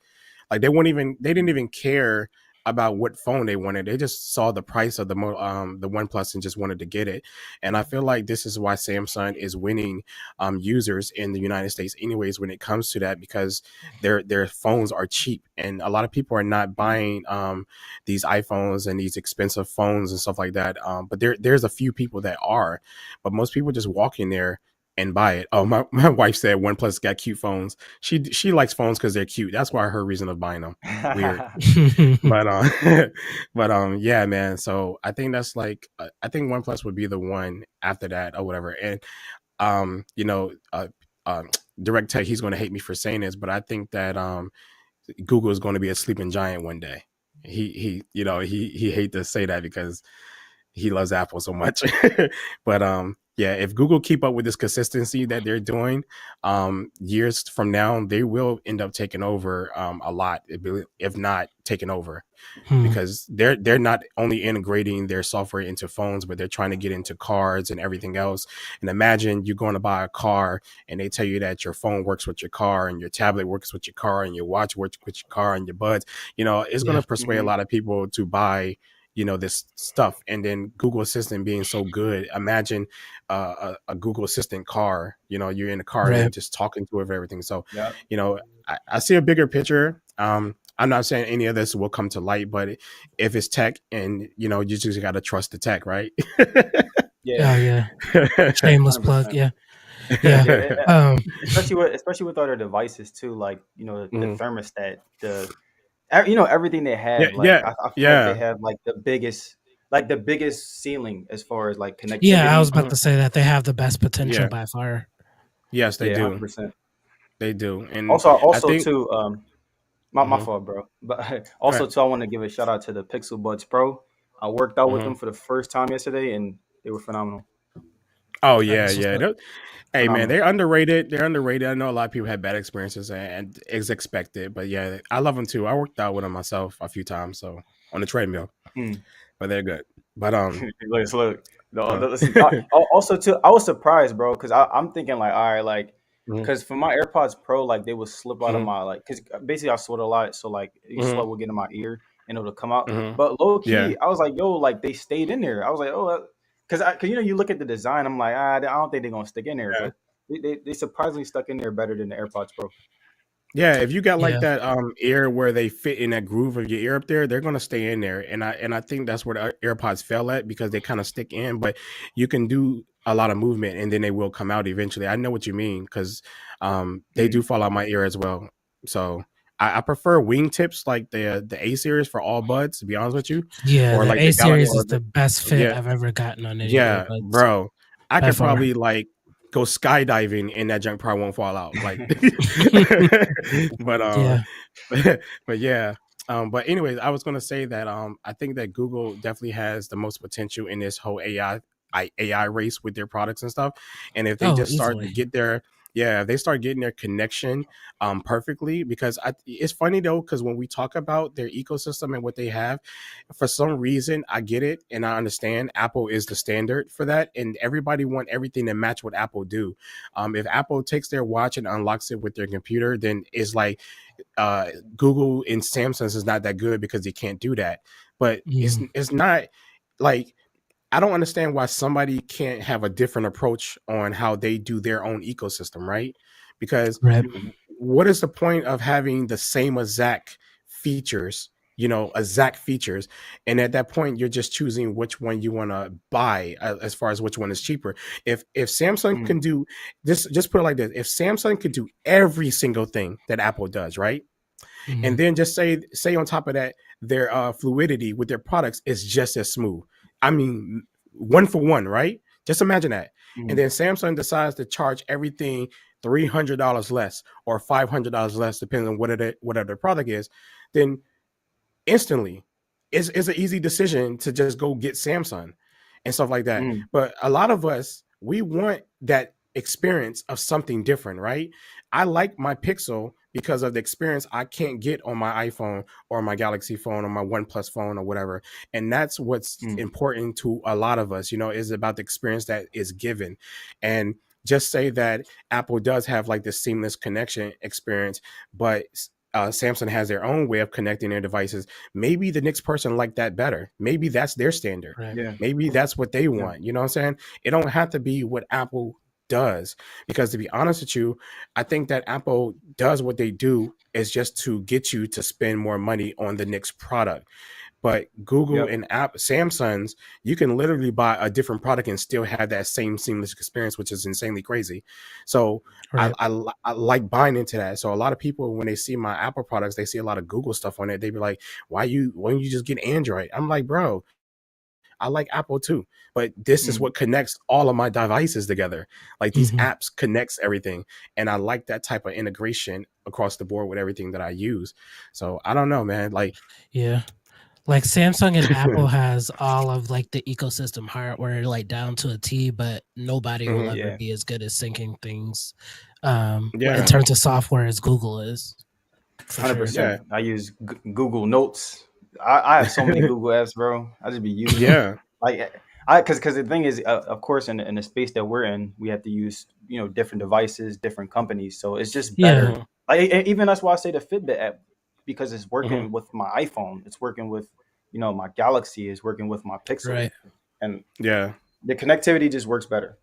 [SPEAKER 3] Like they didn't even care about what phone they wanted. They just saw the price of the OnePlus and just wanted to get it. And I feel like this is why Samsung is winning users in the United States, anyways, when it comes to that, because their phones are cheap, and a lot of people are not buying these iPhones and these expensive phones and stuff like that. But there's a few people that are, but most people just walk in there and buy it. Oh, my wife said OnePlus got cute phones. She likes phones because they're cute. That's why her reason of buying them. Weird, but but yeah, man. So I think that's like I think OnePlus would be the one after that or whatever. And you know, Direct Tech, he's going to hate me for saying this, but I think that Google is going to be a sleeping giant one day. He hate to say that because he loves Apple so much. But yeah, if Google keep up with this consistency that they're doing, years from now they will end up taking over a lot, if not taking over,
[SPEAKER 1] Hmm.
[SPEAKER 3] because they're not only integrating their software into phones, but they're trying to get into cars and everything else. And imagine you're going to buy a car and they tell you that your phone works with your car and your tablet works with your car and your watch works with your car and your buds. It's going
[SPEAKER 1] Yeah.
[SPEAKER 3] to persuade a
[SPEAKER 2] Mhm.
[SPEAKER 3] lot of people to buy this stuff. And then Google Assistant being so good, imagine a Google Assistant car. You're in a car and you're
[SPEAKER 1] Right.
[SPEAKER 3] just talking to it for everything. So
[SPEAKER 2] Yeah.
[SPEAKER 3] I see a bigger picture. I'm not saying any of this will come to light, but if it's tech, and you just got to trust the tech, right?
[SPEAKER 2] Yeah.
[SPEAKER 1] Oh yeah. Shameless
[SPEAKER 2] Hundred
[SPEAKER 1] plug.
[SPEAKER 2] percent.
[SPEAKER 1] Yeah. Yeah.
[SPEAKER 2] Yeah.
[SPEAKER 1] Um.
[SPEAKER 2] Especially with other devices too, like the
[SPEAKER 3] Mhm.
[SPEAKER 2] thermostat, everything they
[SPEAKER 3] Yeah,
[SPEAKER 2] have. Like
[SPEAKER 3] yeah,
[SPEAKER 2] I feel like they
[SPEAKER 3] yeah,
[SPEAKER 2] have like the biggest ceiling as far as like
[SPEAKER 1] Yeah. I
[SPEAKER 2] connectivity.
[SPEAKER 1] was about to say that they have the best potential
[SPEAKER 3] yeah.
[SPEAKER 1] by far.
[SPEAKER 3] Yes, they
[SPEAKER 2] Yeah, hundred
[SPEAKER 3] do.
[SPEAKER 2] percent.
[SPEAKER 3] They do, and
[SPEAKER 2] Also,
[SPEAKER 3] I
[SPEAKER 2] also
[SPEAKER 3] think.
[SPEAKER 2] too, my
[SPEAKER 3] Mhm.
[SPEAKER 2] fault, bro. But
[SPEAKER 3] Go
[SPEAKER 2] also
[SPEAKER 3] ahead.
[SPEAKER 2] too, I want to give a shout out to the Pixel Buds Pro. I worked out with
[SPEAKER 3] Mhm.
[SPEAKER 2] them for the first time yesterday, and they were phenomenal.
[SPEAKER 3] Oh
[SPEAKER 1] Oh,
[SPEAKER 3] yeah,
[SPEAKER 1] that's what's
[SPEAKER 3] yeah.
[SPEAKER 1] up.
[SPEAKER 3] Hey man,
[SPEAKER 2] Phenomenal.
[SPEAKER 3] they're underrated. They're underrated. I know a lot of people had bad experiences, and it's expected. But yeah, I love them too. I worked out with them myself a few times, so on the treadmill.
[SPEAKER 2] Hmm.
[SPEAKER 3] But they're good. But
[SPEAKER 2] Look. No,
[SPEAKER 3] uh,
[SPEAKER 2] listen. Also, too, I was surprised, bro, because I'm thinking like, all right, like,
[SPEAKER 3] mhm,
[SPEAKER 2] because for my AirPods Pro, like, they would slip out of
[SPEAKER 3] mhm,
[SPEAKER 2] my like, because basically I sweat a lot, so like, sweat
[SPEAKER 3] mhm,
[SPEAKER 2] would get in my ear and it'll come out.
[SPEAKER 3] mhm.
[SPEAKER 2] But low
[SPEAKER 3] Yeah,
[SPEAKER 2] key, I was like, yo, like they stayed in there. I was like, oh, because you look at the design, I'm like, I don't think they're gonna stick in there,
[SPEAKER 3] yeah.
[SPEAKER 2] but they surprisingly stuck in there better than the AirPods Pro.
[SPEAKER 3] Yeah, if you got like
[SPEAKER 1] Yeah.
[SPEAKER 3] that ear where they fit in that groove of your ear up there, they're gonna stay in there. And I think that's where the AirPods fell at, because they kind of stick in, but you can do a lot of movement and then they will come out eventually. I know what you mean, because they do
[SPEAKER 2] Mm.
[SPEAKER 3] fall out my ear as well. So I prefer wingtips like the A series for all buds, to be honest with you,
[SPEAKER 1] Yeah.
[SPEAKER 3] or
[SPEAKER 1] The
[SPEAKER 3] like
[SPEAKER 1] A
[SPEAKER 3] the Galaxy
[SPEAKER 1] series
[SPEAKER 2] Yeah.
[SPEAKER 1] is the best fit
[SPEAKER 3] yeah,
[SPEAKER 1] I've ever gotten on any
[SPEAKER 3] yeah,
[SPEAKER 1] earbuds
[SPEAKER 3] bro. I
[SPEAKER 1] by
[SPEAKER 3] could
[SPEAKER 1] far.
[SPEAKER 3] probably like go skydiving and that junk probably won't fall out. Like but
[SPEAKER 1] Yeah.
[SPEAKER 3] but yeah. But anyways, I was gonna say that I think that Google definitely has the most potential in this whole AI race with their products and stuff. And if they
[SPEAKER 1] Oh,
[SPEAKER 3] just start to
[SPEAKER 1] easily.
[SPEAKER 3] get their if they start getting their connection perfectly, because it's funny though, because when we talk about their ecosystem and what they have, for some reason I get it and I understand Apple is the standard for that, and everybody want everything to match what Apple do. If Apple takes their watch and unlocks it with their computer, then it's like uh, Google and Samsung's is not that good because they can't do that. But it's
[SPEAKER 1] Mm.
[SPEAKER 3] it's not like, I don't understand why somebody can't have a different approach on how they do their own ecosystem, right? Because
[SPEAKER 1] Right.
[SPEAKER 3] what is the point of having the same exact features, exact features, and at that point you're just choosing which one you want to buy, as far as which one is cheaper. If Samsung
[SPEAKER 2] Mm.
[SPEAKER 3] can do this, just put it like this: if Samsung could do every single thing that Apple does, right? And
[SPEAKER 1] Mhm.
[SPEAKER 3] then just say on top of that, their fluidity with their products is just as smooth. I mean, one for one, right? Just imagine that. and then Samsung decides to charge everything $300 less or $500 less, depending on whatever the product is, then instantly it's an easy decision to just go get Samsung and stuff like that.
[SPEAKER 2] Mm.
[SPEAKER 3] But a lot of us, we want that experience of something different, right? I like my Pixel because of the experience I can't get on my iPhone or my Galaxy phone or my OnePlus phone or whatever. And that's what's important to a lot of us, is about the experience that is given. And just say that Apple does have like this seamless connection experience, but Samsung has their own way of connecting their devices. Maybe the next person like that better. Maybe that's their standard.
[SPEAKER 1] Right.
[SPEAKER 2] Yeah.
[SPEAKER 3] Maybe that's what they want. You know what I'm saying? It don't have to be what Apple does, because to be honest with you, I think that Apple does what they do is just to get you to spend more money on the next product. But Google and Samsung's, you can literally buy a different product and still have that same seamless experience, which is insanely crazy. So
[SPEAKER 1] Right.
[SPEAKER 3] I like buying into that. So a lot of people, when they see my Apple products, they see a lot of Google stuff on it. They be like, why don't you just get Android? I'm like, bro, I like Apple too, but this is what connects all of my devices together. Like these apps connects everything, and I like that type of integration across the board with everything that I use. So I don't know, man. Like,
[SPEAKER 1] yeah, like Samsung and Apple has all of like the ecosystem hardware like down to a T, but nobody will ever be as good as syncing things in terms of software as Google is.
[SPEAKER 2] 100%.
[SPEAKER 1] Sure.
[SPEAKER 2] Yeah. I use Google Notes. I have so many Google apps, bro. I just be using them. Like because the thing is, of course, in the space that we're in, we have to use different devices, different companies. So it's just better. Like even that's why I say the Fitbit app, because it's working with my iPhone, it's working with my Galaxy, it's working with my Pixel,
[SPEAKER 1] right?
[SPEAKER 2] And the connectivity just works better.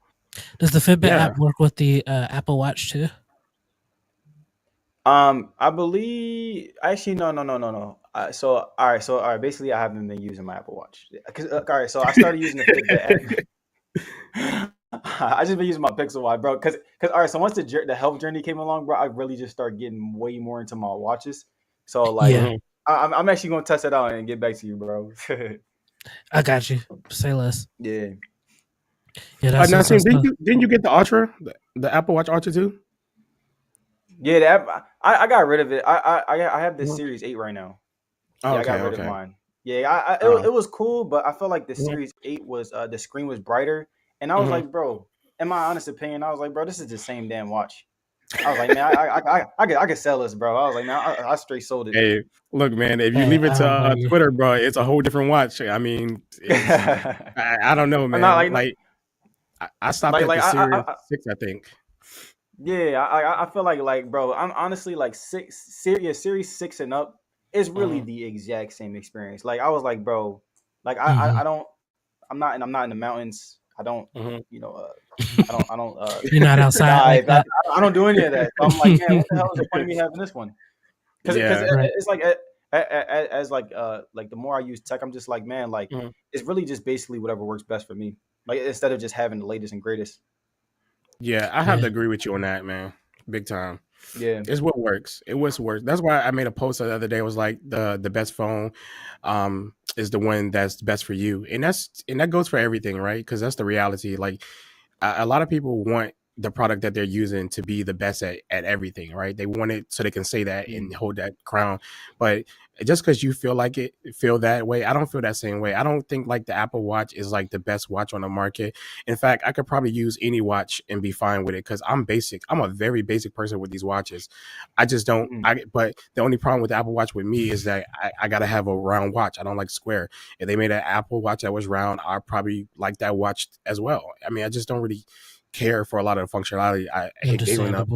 [SPEAKER 1] Does the Fitbit app work with the Apple Watch too?
[SPEAKER 2] I believe actually no. So all right. Basically, I haven't been using my Apple Watch because all right. So I started using the Fitbit app. I just been using my Pixel Watch, bro. Because all right. So once the health journey came along, bro, I really just started getting way more into my watches. So like, I'm actually gonna test it out and get back to you, bro.
[SPEAKER 1] I got you. Say less.
[SPEAKER 2] Yeah.
[SPEAKER 1] That's
[SPEAKER 3] Naseem, didn't you get the Ultra, the Apple Watch Ultra too?
[SPEAKER 2] Yeah, the app, I got rid of it. I have the Series 8 right now.
[SPEAKER 3] Oh,
[SPEAKER 2] yeah, I got rid of mine. Yeah, it was cool, but I felt like the Series 8 was the screen was brighter, and I was like, bro, in my honest opinion, I was like, bro, this is the same damn watch. I was like, man, I could sell this, bro. I was like, man, I straight sold it.
[SPEAKER 3] Hey, look, man, if you leave it to Twitter, bro, it's a whole different watch. I mean, I don't know, man. Like I stopped at the Series 6, I think.
[SPEAKER 2] Yeah, I feel like bro, I'm honestly like Series 6 and up is really the exact same experience. Like I was like, bro, like I don't, I'm not in the mountains. I don't, I don't.
[SPEAKER 1] You're not outside. Like
[SPEAKER 2] I don't do any of that. So I'm like, man, what the hell is the point of me having this one? Because it's like as like the more I use tech, I'm just like, man, like it's really just basically whatever works best for me. Like instead of just having the latest and greatest.
[SPEAKER 3] Yeah, I have to agree with you on that, man. Big time.
[SPEAKER 2] Yeah,
[SPEAKER 3] it's what works. It was works. That's why I made a post the other day. It was like the best phone is the one that's best for you, and that goes for everything, right? Because that's the reality. Like a lot of people want the product that they're using to be the best at everything, right? They want it so they can say that and hold that crown. But just because you feel that way, I don't feel that same way. I don't think like the Apple Watch is like the best watch on the market. In fact, I could probably use any watch and be fine with it because I'm basic. I'm a very basic person with these watches. I just don't. But the only problem with the Apple Watch with me is that I gotta have a round watch. I don't like square. If they made an Apple Watch that was round, I probably like that watch as well. I mean, I just don't really care for a lot of the functionality. I gave up.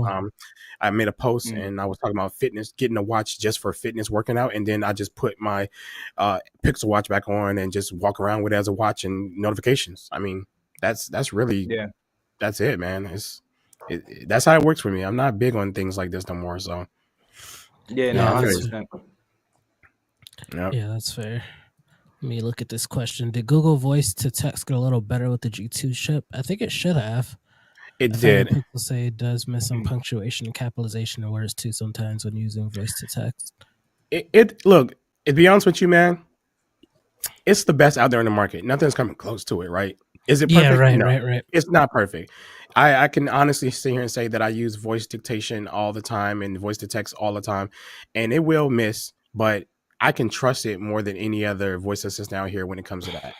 [SPEAKER 3] I made a post and I was talking about fitness, getting a watch just for fitness, working out, and then I just put my Pixel watch back on and just walk around with it as a watch and notifications. I mean, that's really that's it, man. That's how it works for me. I'm not big on things like this no more. So
[SPEAKER 2] yeah, no, 100%.
[SPEAKER 1] Yeah, that's fair. Let me look at this question. Did Google Voice to Text get a little better with the G2 chip? I think it should have.
[SPEAKER 3] It did.
[SPEAKER 1] People say it does miss some punctuation and capitalization in words too sometimes when using voice to text.
[SPEAKER 3] Look, to be honest with you, man, it's the best out there in the market. Nothing's coming close to it, right? Is it
[SPEAKER 1] Yeah,
[SPEAKER 3] perfect?
[SPEAKER 1] right,
[SPEAKER 3] No,
[SPEAKER 1] right, right.
[SPEAKER 3] it's not perfect. I can honestly sit here and say that I use voice dictation all the time and voice to text all the time, and it will miss, but I can trust it more than any other voice assistant out here when it comes to that.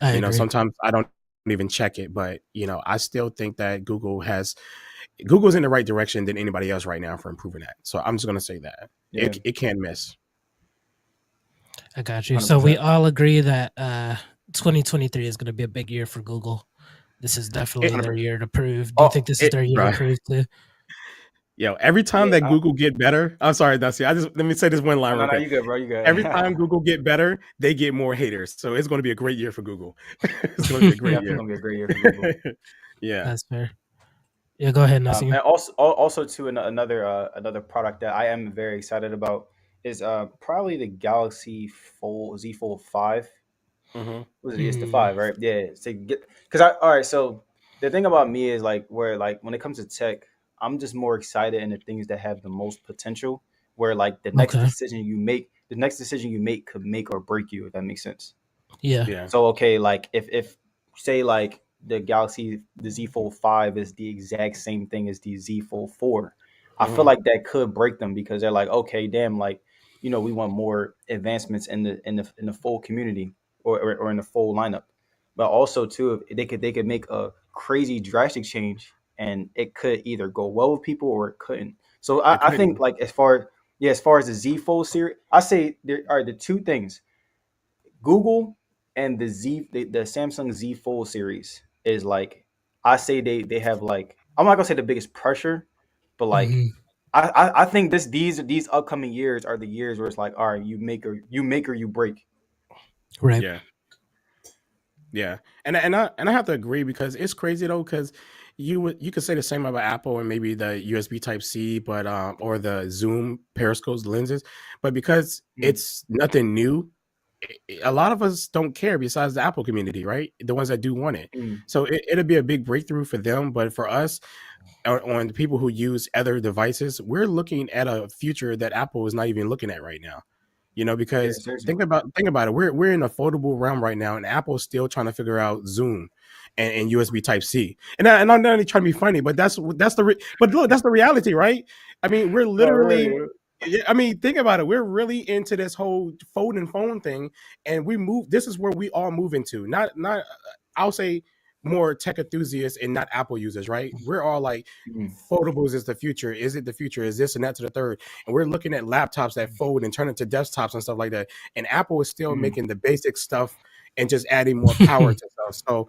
[SPEAKER 1] I agree.
[SPEAKER 3] Sometimes I don't even check it, but I still think that Google's in the right direction than anybody else right now for improving that. So I'm just gonna say that
[SPEAKER 2] Yeah,
[SPEAKER 3] it can miss.
[SPEAKER 1] I got you.
[SPEAKER 2] hundred
[SPEAKER 1] So we
[SPEAKER 2] percent.
[SPEAKER 1] all agree that 2023 is going to be a big year for Google. This is
[SPEAKER 3] It,
[SPEAKER 1] definitely their
[SPEAKER 2] 100%.
[SPEAKER 1] year to prove. Do you
[SPEAKER 2] Oh,
[SPEAKER 1] think this is
[SPEAKER 3] it,
[SPEAKER 1] their year to
[SPEAKER 3] bro.
[SPEAKER 1] prove too?
[SPEAKER 3] Every time
[SPEAKER 2] yeah.
[SPEAKER 3] that Google get better, I'm sorry, Dusty. I just let me say this one line
[SPEAKER 2] No,
[SPEAKER 3] real
[SPEAKER 2] no,
[SPEAKER 3] quick.
[SPEAKER 2] you good, bro. You good.
[SPEAKER 3] Every time Google get better, they get more haters. So it's going to be a great year for Google. It's going to be a great
[SPEAKER 2] Definitely
[SPEAKER 3] year.
[SPEAKER 2] gonna be a great year for Google.
[SPEAKER 3] Yeah.
[SPEAKER 1] That's fair. Yeah, go ahead,
[SPEAKER 2] And
[SPEAKER 1] Naseem.
[SPEAKER 2] also too another product that I am very excited about is probably the Galaxy Fold Z Fold 5.
[SPEAKER 3] Hmm.
[SPEAKER 2] Was it? It's the
[SPEAKER 1] Mm,
[SPEAKER 2] 5, right? Yeah. To get because I all right. So the thing about me is like where like when it comes to tech, I'm just more excited in the things that have the most potential. Where like
[SPEAKER 1] okay.
[SPEAKER 2] the next decision you make could make or break you. If that makes sense.
[SPEAKER 1] Yeah.
[SPEAKER 3] Yeah.
[SPEAKER 2] So okay, like if say like the Z Fold 5 is the exact same thing as the Z Fold 4, I feel
[SPEAKER 3] Hmm.
[SPEAKER 2] like that could break them because they're like, okay, damn, like we want more advancements in the full community or in the full lineup. But also too, if they could make a crazy drastic change and it could either go well with people or it couldn't. So
[SPEAKER 3] It
[SPEAKER 2] I think
[SPEAKER 3] couldn't.
[SPEAKER 2] like as far as the Z Fold series, I say there are the two things Google and the Samsung Z Fold series is like I say they have like I'm not gonna say the biggest pressure, but like
[SPEAKER 1] Hmm.
[SPEAKER 2] I think these upcoming years are the years where it's like all right you make or you break.
[SPEAKER 1] Right.
[SPEAKER 3] Yeah. Yeah, and I have to agree because it's crazy though because you could say the same about Apple and maybe the USB Type C, but or the Zoom periscopes lenses, but because
[SPEAKER 2] Mm,
[SPEAKER 3] it's nothing new, a lot of us don't care. Besides the Apple community, right? The ones that do want it,
[SPEAKER 2] mm,
[SPEAKER 3] so it'll be a big breakthrough for them. But for us, on the people who use other devices, we're looking at a future that Apple is not even looking at right now.
[SPEAKER 2] yeah,
[SPEAKER 3] Because
[SPEAKER 2] seriously.
[SPEAKER 3] think about it. We're in a foldable realm right now, and Apple's still trying to figure out Zoom and USB Type C. And I'm not only trying to be funny, but but look, that's the reality, right? I mean, we're
[SPEAKER 2] No,
[SPEAKER 3] literally.
[SPEAKER 2] really.
[SPEAKER 3] Yeah, I mean, think about it. We're really into this whole fold and phone thing, and we move. This is where we all move into. Not. I'll say more tech enthusiasts and not Apple users, right? We're all like,
[SPEAKER 2] Mm,
[SPEAKER 3] foldables is the future. Is it the future? Is this and that to the third? And we're looking at laptops that fold and turn into desktops and stuff like that. And Apple is still
[SPEAKER 2] mm,
[SPEAKER 3] making the basic stuff and just adding more power to stuff. So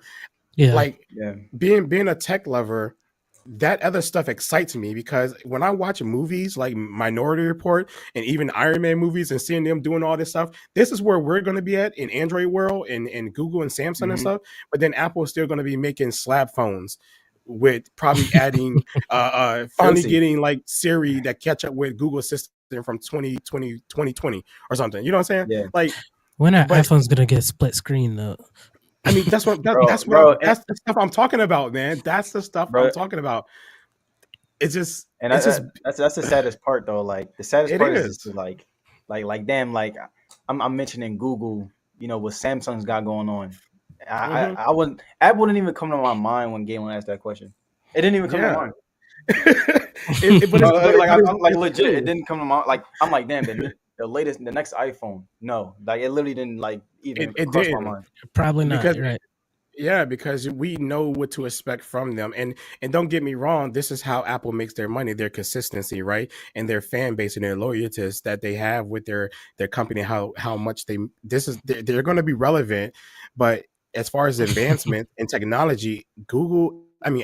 [SPEAKER 1] Yeah.
[SPEAKER 3] like
[SPEAKER 2] yeah.
[SPEAKER 3] being a tech lover, that other stuff excites me because when I watch movies like Minority Report and even Iron Man movies and seeing them doing all this stuff, this is where we're going to be at in Android world and Google and Samsung and
[SPEAKER 2] Hmm.
[SPEAKER 3] stuff. But then Apple is still going to be making slab phones with probably adding, finally
[SPEAKER 2] Seriously.
[SPEAKER 3] getting like Siri that catch up with Google Assistant from 2020 or something. You know what I'm saying?
[SPEAKER 2] Yeah.
[SPEAKER 3] Like,
[SPEAKER 1] When are
[SPEAKER 3] but
[SPEAKER 1] iPhones gonna get split screen though?
[SPEAKER 3] I mean, that's what
[SPEAKER 2] Bro, bro, and,
[SPEAKER 3] that's the stuff I'm talking about, man. That's the stuff I'm
[SPEAKER 2] bro,
[SPEAKER 3] talking about. It's just
[SPEAKER 2] and
[SPEAKER 3] it's just
[SPEAKER 2] that's the saddest part though. Like the saddest
[SPEAKER 3] it
[SPEAKER 2] part is just
[SPEAKER 3] is.
[SPEAKER 2] like damn, like I'm mentioning Google, what Samsung's got going on.
[SPEAKER 3] Hmm.
[SPEAKER 2] I wouldn't Apple wouldn't even come to my mind when Galen asked that question. It didn't even come to
[SPEAKER 3] Yeah.
[SPEAKER 2] mind.
[SPEAKER 3] But
[SPEAKER 2] No,
[SPEAKER 3] it's
[SPEAKER 2] I'm like
[SPEAKER 3] it's
[SPEAKER 2] legit. It
[SPEAKER 3] true.
[SPEAKER 2] didn't come to mind. Like I'm like damn, the next iPhone. No, like it literally didn't like even
[SPEAKER 3] It
[SPEAKER 2] cross my
[SPEAKER 3] didn't
[SPEAKER 2] mind.
[SPEAKER 1] Probably not.
[SPEAKER 3] because
[SPEAKER 1] You're right.
[SPEAKER 3] yeah, because we know what to expect from them. And don't get me wrong, this is how Apple makes their money, their consistency, right? And their fan base and their loyalties that they have with their company, how much they're going to be relevant. But as far as advancement in technology,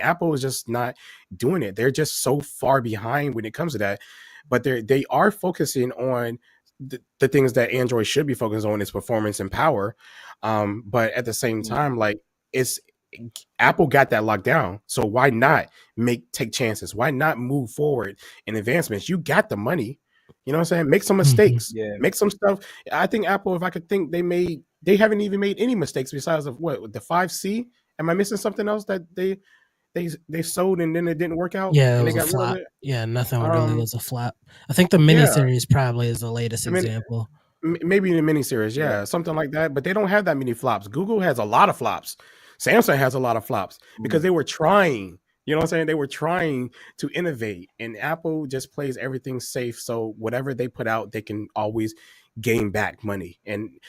[SPEAKER 3] Apple is just not doing it. They're just so far behind when it comes to that. But they are focusing on the things that Android should be focused on is performance and power. But at the same
[SPEAKER 2] Mm,
[SPEAKER 3] time, like it's Apple got that locked down. So why not take chances? Why not move forward in advancements? You got the money. You know what I'm saying? Make some
[SPEAKER 1] Hmm.
[SPEAKER 3] mistakes.
[SPEAKER 2] yeah.
[SPEAKER 3] Make some stuff. I think Apple, if I could think, they haven't even made any mistakes besides of what the 5C. Am I missing something else that they sold and then it didn't work out
[SPEAKER 1] Yeah, it
[SPEAKER 3] and they
[SPEAKER 1] was a
[SPEAKER 3] got rid of
[SPEAKER 1] flop.
[SPEAKER 3] it?
[SPEAKER 1] Yeah, nothing really
[SPEAKER 3] Um,
[SPEAKER 1] was a flop. I think the mini
[SPEAKER 3] yeah.
[SPEAKER 1] series probably is the latest
[SPEAKER 3] I mean,
[SPEAKER 1] example.
[SPEAKER 3] maybe in a miniseries,
[SPEAKER 2] Yeah.
[SPEAKER 3] yeah, something like that. But they don't have that many flops. Google has a lot of flops. Samsung has a lot of flops because
[SPEAKER 2] Mm.
[SPEAKER 3] they were trying. You know what I'm saying? They were trying to innovate, and Apple just plays everything safe. So whatever they put out, they can always gain back money, and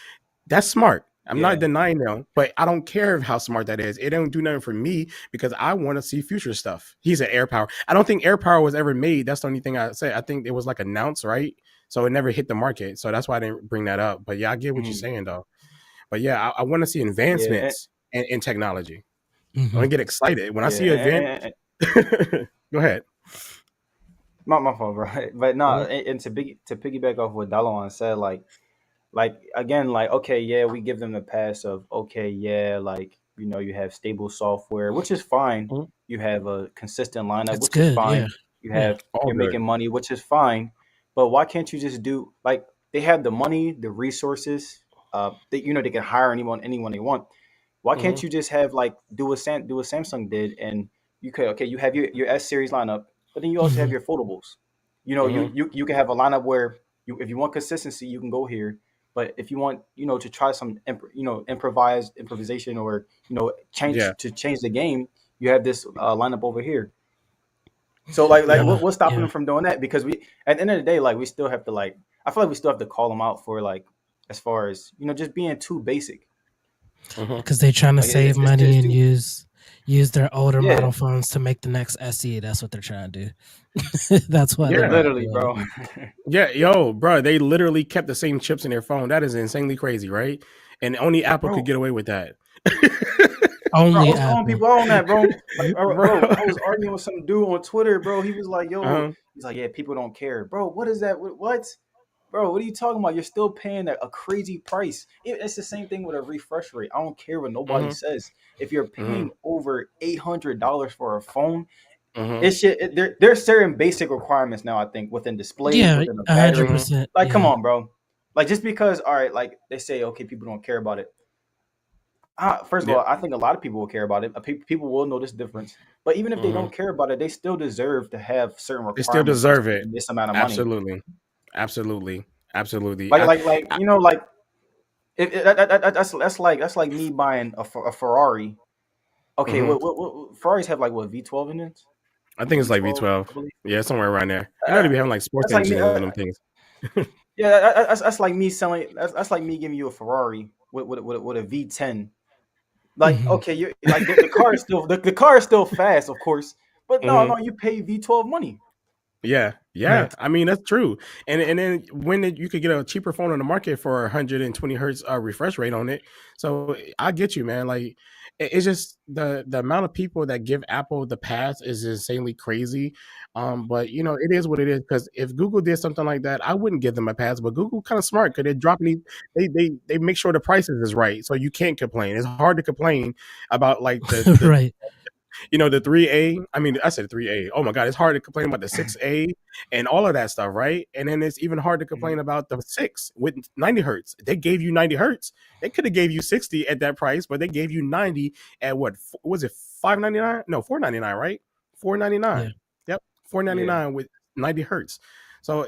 [SPEAKER 3] that's smart. I'm not
[SPEAKER 2] Yeah.
[SPEAKER 3] denying them, but I don't care how smart that is. It don't do nothing for me because I want to see future stuff. He's an Air Power. I don't think Air Power was ever made. That's the only thing I say. I think it was like announced, right? So it never hit the market. So that's why I didn't bring that up. But yeah, I get what you're
[SPEAKER 2] Mm.
[SPEAKER 3] saying though. But yeah, I want to see
[SPEAKER 2] Yeah.
[SPEAKER 3] advancements in technology. I
[SPEAKER 1] Hmm.
[SPEAKER 3] get excited when I
[SPEAKER 2] Yeah.
[SPEAKER 3] see an event. Go ahead.
[SPEAKER 2] My fault, bro. But no,
[SPEAKER 3] Mhm,
[SPEAKER 2] and to piggyback off what Dalawan said, like again, like okay, yeah, we give them the pass of okay, yeah, like you have stable software, which is fine.
[SPEAKER 3] mhm.
[SPEAKER 2] You have a consistent lineup,
[SPEAKER 1] It's
[SPEAKER 2] which is
[SPEAKER 1] good. Yeah.
[SPEAKER 2] fine. You
[SPEAKER 1] Yeah.
[SPEAKER 2] have
[SPEAKER 3] All
[SPEAKER 2] you're
[SPEAKER 3] good.
[SPEAKER 2] making money, which is fine. But why can't you just do like they have the money, the resources, they can hire anyone they want. Why can't
[SPEAKER 3] Hmm.
[SPEAKER 2] you just have like do what Samsung did and you could okay, you have your S series lineup, but then you also have
[SPEAKER 1] Hmm.
[SPEAKER 2] your foldables. You
[SPEAKER 3] Hmm.
[SPEAKER 2] you can have a lineup where if you want consistency, you can go here. But if you want, to try some, improvisation or
[SPEAKER 3] Yeah.
[SPEAKER 2] change the game, you have this lineup over here. So like
[SPEAKER 3] Yeah.
[SPEAKER 2] what's stopping
[SPEAKER 1] Yeah.
[SPEAKER 2] them from doing that? Because we at the end of the day, like we still have to like I feel like we still have to call them out for like as far as just being too basic.
[SPEAKER 3] Hmm.
[SPEAKER 1] Because they're trying to
[SPEAKER 2] Like
[SPEAKER 1] save
[SPEAKER 2] it's
[SPEAKER 1] money and
[SPEAKER 2] too
[SPEAKER 1] use their older
[SPEAKER 2] yeah,
[SPEAKER 1] model phones to make the next SE. That's what they're trying to do. That's why they're
[SPEAKER 3] Yeah.
[SPEAKER 1] not
[SPEAKER 2] literally,
[SPEAKER 1] doing
[SPEAKER 2] bro.
[SPEAKER 3] Yeah, yo, bro, they literally kept the same chips in their phone. That is insanely crazy, right? And only Apple could
[SPEAKER 2] bro,
[SPEAKER 3] get away with that.
[SPEAKER 2] bro, I
[SPEAKER 1] only
[SPEAKER 2] was calling
[SPEAKER 1] Apple.
[SPEAKER 2] people out on that, bro. Like,
[SPEAKER 3] Bro.
[SPEAKER 2] bro, I was arguing with some dude on Twitter, bro. He was like, "Yo,"
[SPEAKER 3] Uh-huh.
[SPEAKER 2] he's like, "Yeah, people don't care, bro. What is that? What, bro? What are you talking about? You're still paying a crazy price. It's the same thing with a refresh rate. I don't care what nobody
[SPEAKER 3] Hmm.
[SPEAKER 2] says. If you're
[SPEAKER 3] Hmm.
[SPEAKER 2] paying over $800 for a phone,
[SPEAKER 3] Hmm.
[SPEAKER 2] it should. There's certain basic requirements now. I think within displays,
[SPEAKER 1] Yeah,
[SPEAKER 2] within the
[SPEAKER 1] a hundred
[SPEAKER 2] battery.
[SPEAKER 3] Hmm.
[SPEAKER 1] percent.
[SPEAKER 2] Like, come
[SPEAKER 1] Yeah.
[SPEAKER 2] on, bro. Like, just because, all right, like they say, okay, people don't care about it. First of
[SPEAKER 3] Yeah.
[SPEAKER 2] all, I think a lot of people will care about it. People will know this difference. But even if they
[SPEAKER 3] Hmm.
[SPEAKER 2] don't care about it, they still deserve to have certain
[SPEAKER 3] They still
[SPEAKER 2] requirements for
[SPEAKER 3] deserve it.
[SPEAKER 2] spending this amount of money.
[SPEAKER 3] Absolutely. Absolutely. Absolutely.
[SPEAKER 2] Like
[SPEAKER 3] I
[SPEAKER 2] like that's like me buying a Ferrari. Okay,
[SPEAKER 3] mhm.
[SPEAKER 2] what Ferraris have like what V12 engines,
[SPEAKER 3] I think it's like
[SPEAKER 2] V12,
[SPEAKER 3] V12.
[SPEAKER 2] I believe.
[SPEAKER 3] Yeah, somewhere around there. They
[SPEAKER 2] Uh,
[SPEAKER 3] be having like sports
[SPEAKER 2] that's like me.
[SPEAKER 3] engines in them things.
[SPEAKER 2] Yeah, that's like me selling. That's like me giving you a Ferrari with a V10. Like
[SPEAKER 1] Hmm.
[SPEAKER 2] okay, you like the car is still the car is still fast, of course, but
[SPEAKER 3] Hmm.
[SPEAKER 2] no, you pay V12 money.
[SPEAKER 3] Yeah, yeah.
[SPEAKER 1] Right.
[SPEAKER 3] I mean, that's true. And then you could get a cheaper phone on the market for 120 hertz refresh rate on it. So I get you, man. Like it's just the amount of people that give Apple the pass is insanely crazy. But it is what it is. Because if Google did something like that, I wouldn't give them a pass. But Google kind of smart because they're dropping they make sure the prices is right, so you can't complain. It's hard to complain about like the
[SPEAKER 1] Right.
[SPEAKER 3] the 3A. I mean, I said 3A. Oh my God, it's hard to complain about the 6A and all of that stuff, right? And then it's even hard to complain
[SPEAKER 2] Mhm.
[SPEAKER 3] about the 6 with 90 hertz. They gave you 90 hertz. They could have gave you 60 at that price, but they gave you 90 at was it 599? No, 499, right?
[SPEAKER 1] Yeah.
[SPEAKER 3] 499. Yep,
[SPEAKER 2] Yeah.
[SPEAKER 3] 499 with 90 hertz. So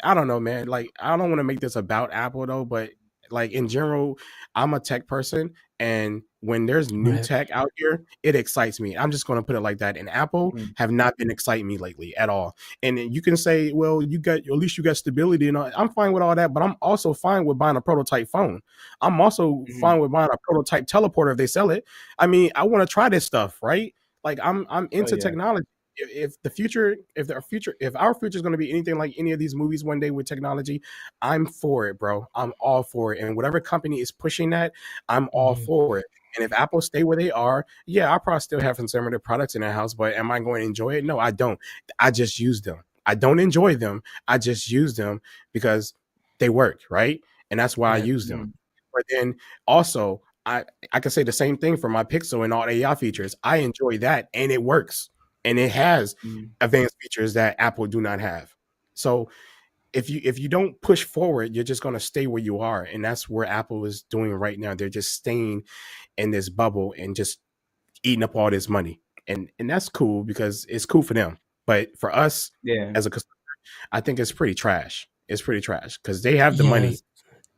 [SPEAKER 3] I don't know, man. Like I don't want to make this about Apple though, but like in general, I'm a tech person, and when there's new
[SPEAKER 1] Right.
[SPEAKER 3] tech out here, it excites me. I'm just going to put it like that. And Apple
[SPEAKER 2] Mhm.
[SPEAKER 3] have not been exciting me lately at all. And then you can say, well, at least you got stability, and all. I'm fine with all that. But I'm also fine with buying a prototype phone. I'm also
[SPEAKER 2] Mhm.
[SPEAKER 3] fine with buying a prototype teleporter if they sell it. I mean, I want to try this stuff, right? Like I'm
[SPEAKER 2] Oh
[SPEAKER 3] into
[SPEAKER 2] yeah.
[SPEAKER 3] technology. If our future is going to be anything like any of these movies one day with technology, I'm for it, bro. I'm all for it. And whatever company is pushing that, I'm all
[SPEAKER 1] Hmm.
[SPEAKER 3] for it. And if Apple stay where they are, yeah, I'll probably still have some of their products in the house, but am I going to enjoy it? No, I don't. I just use them. I don't enjoy them. I just use them because they work, right? And that's why I
[SPEAKER 1] Right.
[SPEAKER 3] use them.
[SPEAKER 2] Mhm.
[SPEAKER 3] But then also, I can say the same thing for my Pixel and all AI features. I enjoy that, and it works, and it has
[SPEAKER 2] Mhm.
[SPEAKER 3] advanced features that Apple do not have. So if you don't push forward, you're just going to stay where you are, and that's where Apple is doing right now. They're just staying in this bubble and just eating up all this money, and that's cool because it's cool for them. But for us
[SPEAKER 2] Yeah.
[SPEAKER 3] as a customer, I think it's pretty trash. It's pretty trash because they have the
[SPEAKER 1] Yeah.
[SPEAKER 3] money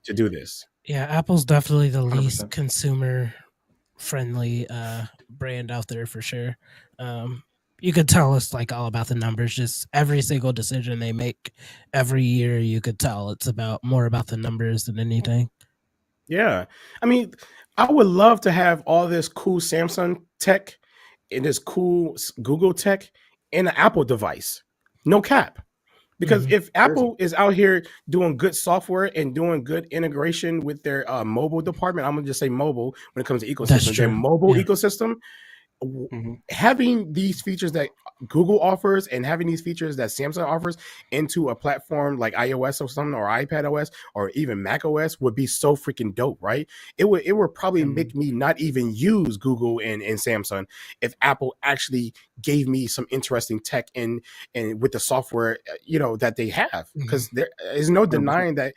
[SPEAKER 3] to do this.
[SPEAKER 1] Yeah. Apple's definitely the least
[SPEAKER 2] 100%.
[SPEAKER 1] consumer friendly brand out there for sure. Um, you could tell us like all about the numbers. Just every single decision they make every year, you could tell it's about more about the numbers than anything.
[SPEAKER 3] Yeah. I mean, I would love to have all this cool Samsung tech and this cool Google tech in an Apple device. No cap. Because
[SPEAKER 1] Hmm.
[SPEAKER 3] if
[SPEAKER 2] Crazy.
[SPEAKER 3] Apple is out here doing good software and doing good integration with their mobile department, I'm gonna just say mobile when it comes to
[SPEAKER 1] That's
[SPEAKER 3] ecosystem, their
[SPEAKER 1] true.
[SPEAKER 3] mobile
[SPEAKER 1] Yeah.
[SPEAKER 3] ecosystem,
[SPEAKER 2] Hmm.
[SPEAKER 3] having these features that Google offers and having these features that Samsung offers into a platform like iOS or something or iPad OS or even Mac OS would be so freaking dope, right? It would probably
[SPEAKER 2] Hmm.
[SPEAKER 3] make me not even use Google and Samsung if Apple actually gave me some interesting tech and with the software that they have,
[SPEAKER 1] Hmm.
[SPEAKER 3] because there is no
[SPEAKER 2] 100%.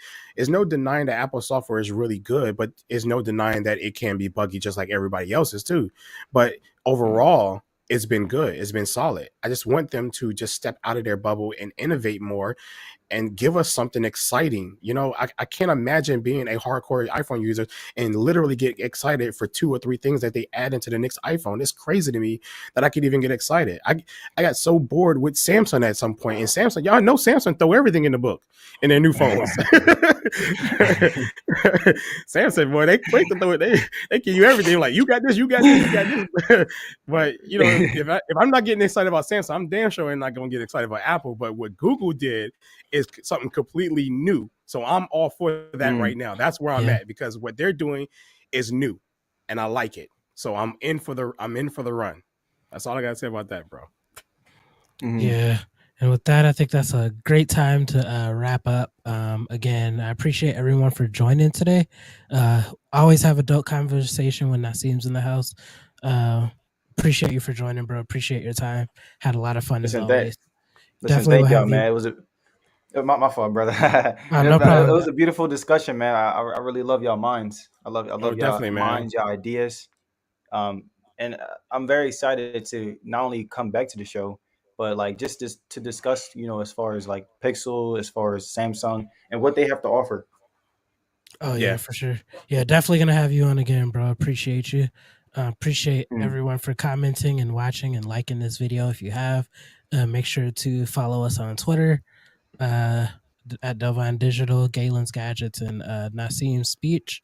[SPEAKER 3] denying that Apple software is really good, but is no denying that it can be buggy just like everybody else's too. But overall, it's been good. It's been solid. I just want them to just step out of their bubble and innovate more and give us something exciting. I can't imagine being a hardcore iPhone user and literally get excited for 2 or 3 things that they add into the next iPhone. It's crazy to me that I could even get excited. I got so bored with Samsung at some point, and Samsung, y'all know Samsung throw everything in the book in their new phones. Samsung, boy, they quick to throw it. They give you everything. Like, you got this, you got this, you got this. But if I'm not getting excited about Samsung, I'm damn sure I'm not gonna get excited about Apple. But what Google did is something completely new. So I'm all for that
[SPEAKER 2] Mm,
[SPEAKER 3] right now. That's where I'm
[SPEAKER 1] Yeah.
[SPEAKER 3] at, because what they're doing is new and I like it. So I'm in for the run. That's all I gotta say about that, bro.
[SPEAKER 2] mhm.
[SPEAKER 1] Yeah. And with that, I think that's a great time to wrap up. Again, I appreciate everyone for joining today. Always have a dope conversation when Naseem's in the house. Uh, appreciate you for joining, bro. Appreciate your time. Had a lot of fun as
[SPEAKER 2] Listen, that
[SPEAKER 1] always.
[SPEAKER 2] listen,
[SPEAKER 1] Definitely will
[SPEAKER 2] thank y'all,
[SPEAKER 1] have you.
[SPEAKER 2] man. It was my fault, brother.
[SPEAKER 1] No
[SPEAKER 2] It
[SPEAKER 1] problem.
[SPEAKER 2] was a beautiful discussion, man. I really love y'all minds. I
[SPEAKER 3] Oh,
[SPEAKER 2] love y'all
[SPEAKER 3] definitely, man.
[SPEAKER 2] minds, y'all ideas. And I'm very excited to not only come back to the show, but like just to discuss, as far as like Pixel, as far as Samsung, and what they have to offer.
[SPEAKER 1] Oh yeah,
[SPEAKER 3] Yeah.
[SPEAKER 1] for sure. Yeah, definitely gonna have you on again, bro. Appreciate you. Appreciate
[SPEAKER 2] Mm.
[SPEAKER 1] everyone for commenting and watching and liking this video. If you have, make sure to follow us on Twitter uh, at Delvine Digital, Galen's Gadgets, and Naseem Speach.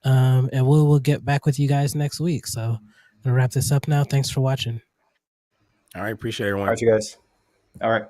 [SPEAKER 1] And we'll get back with you guys next week. So I'm gonna wrap this up now. Thanks for watching.
[SPEAKER 3] All right, appreciate
[SPEAKER 2] All
[SPEAKER 3] everyone.
[SPEAKER 2] right, you guys. All right.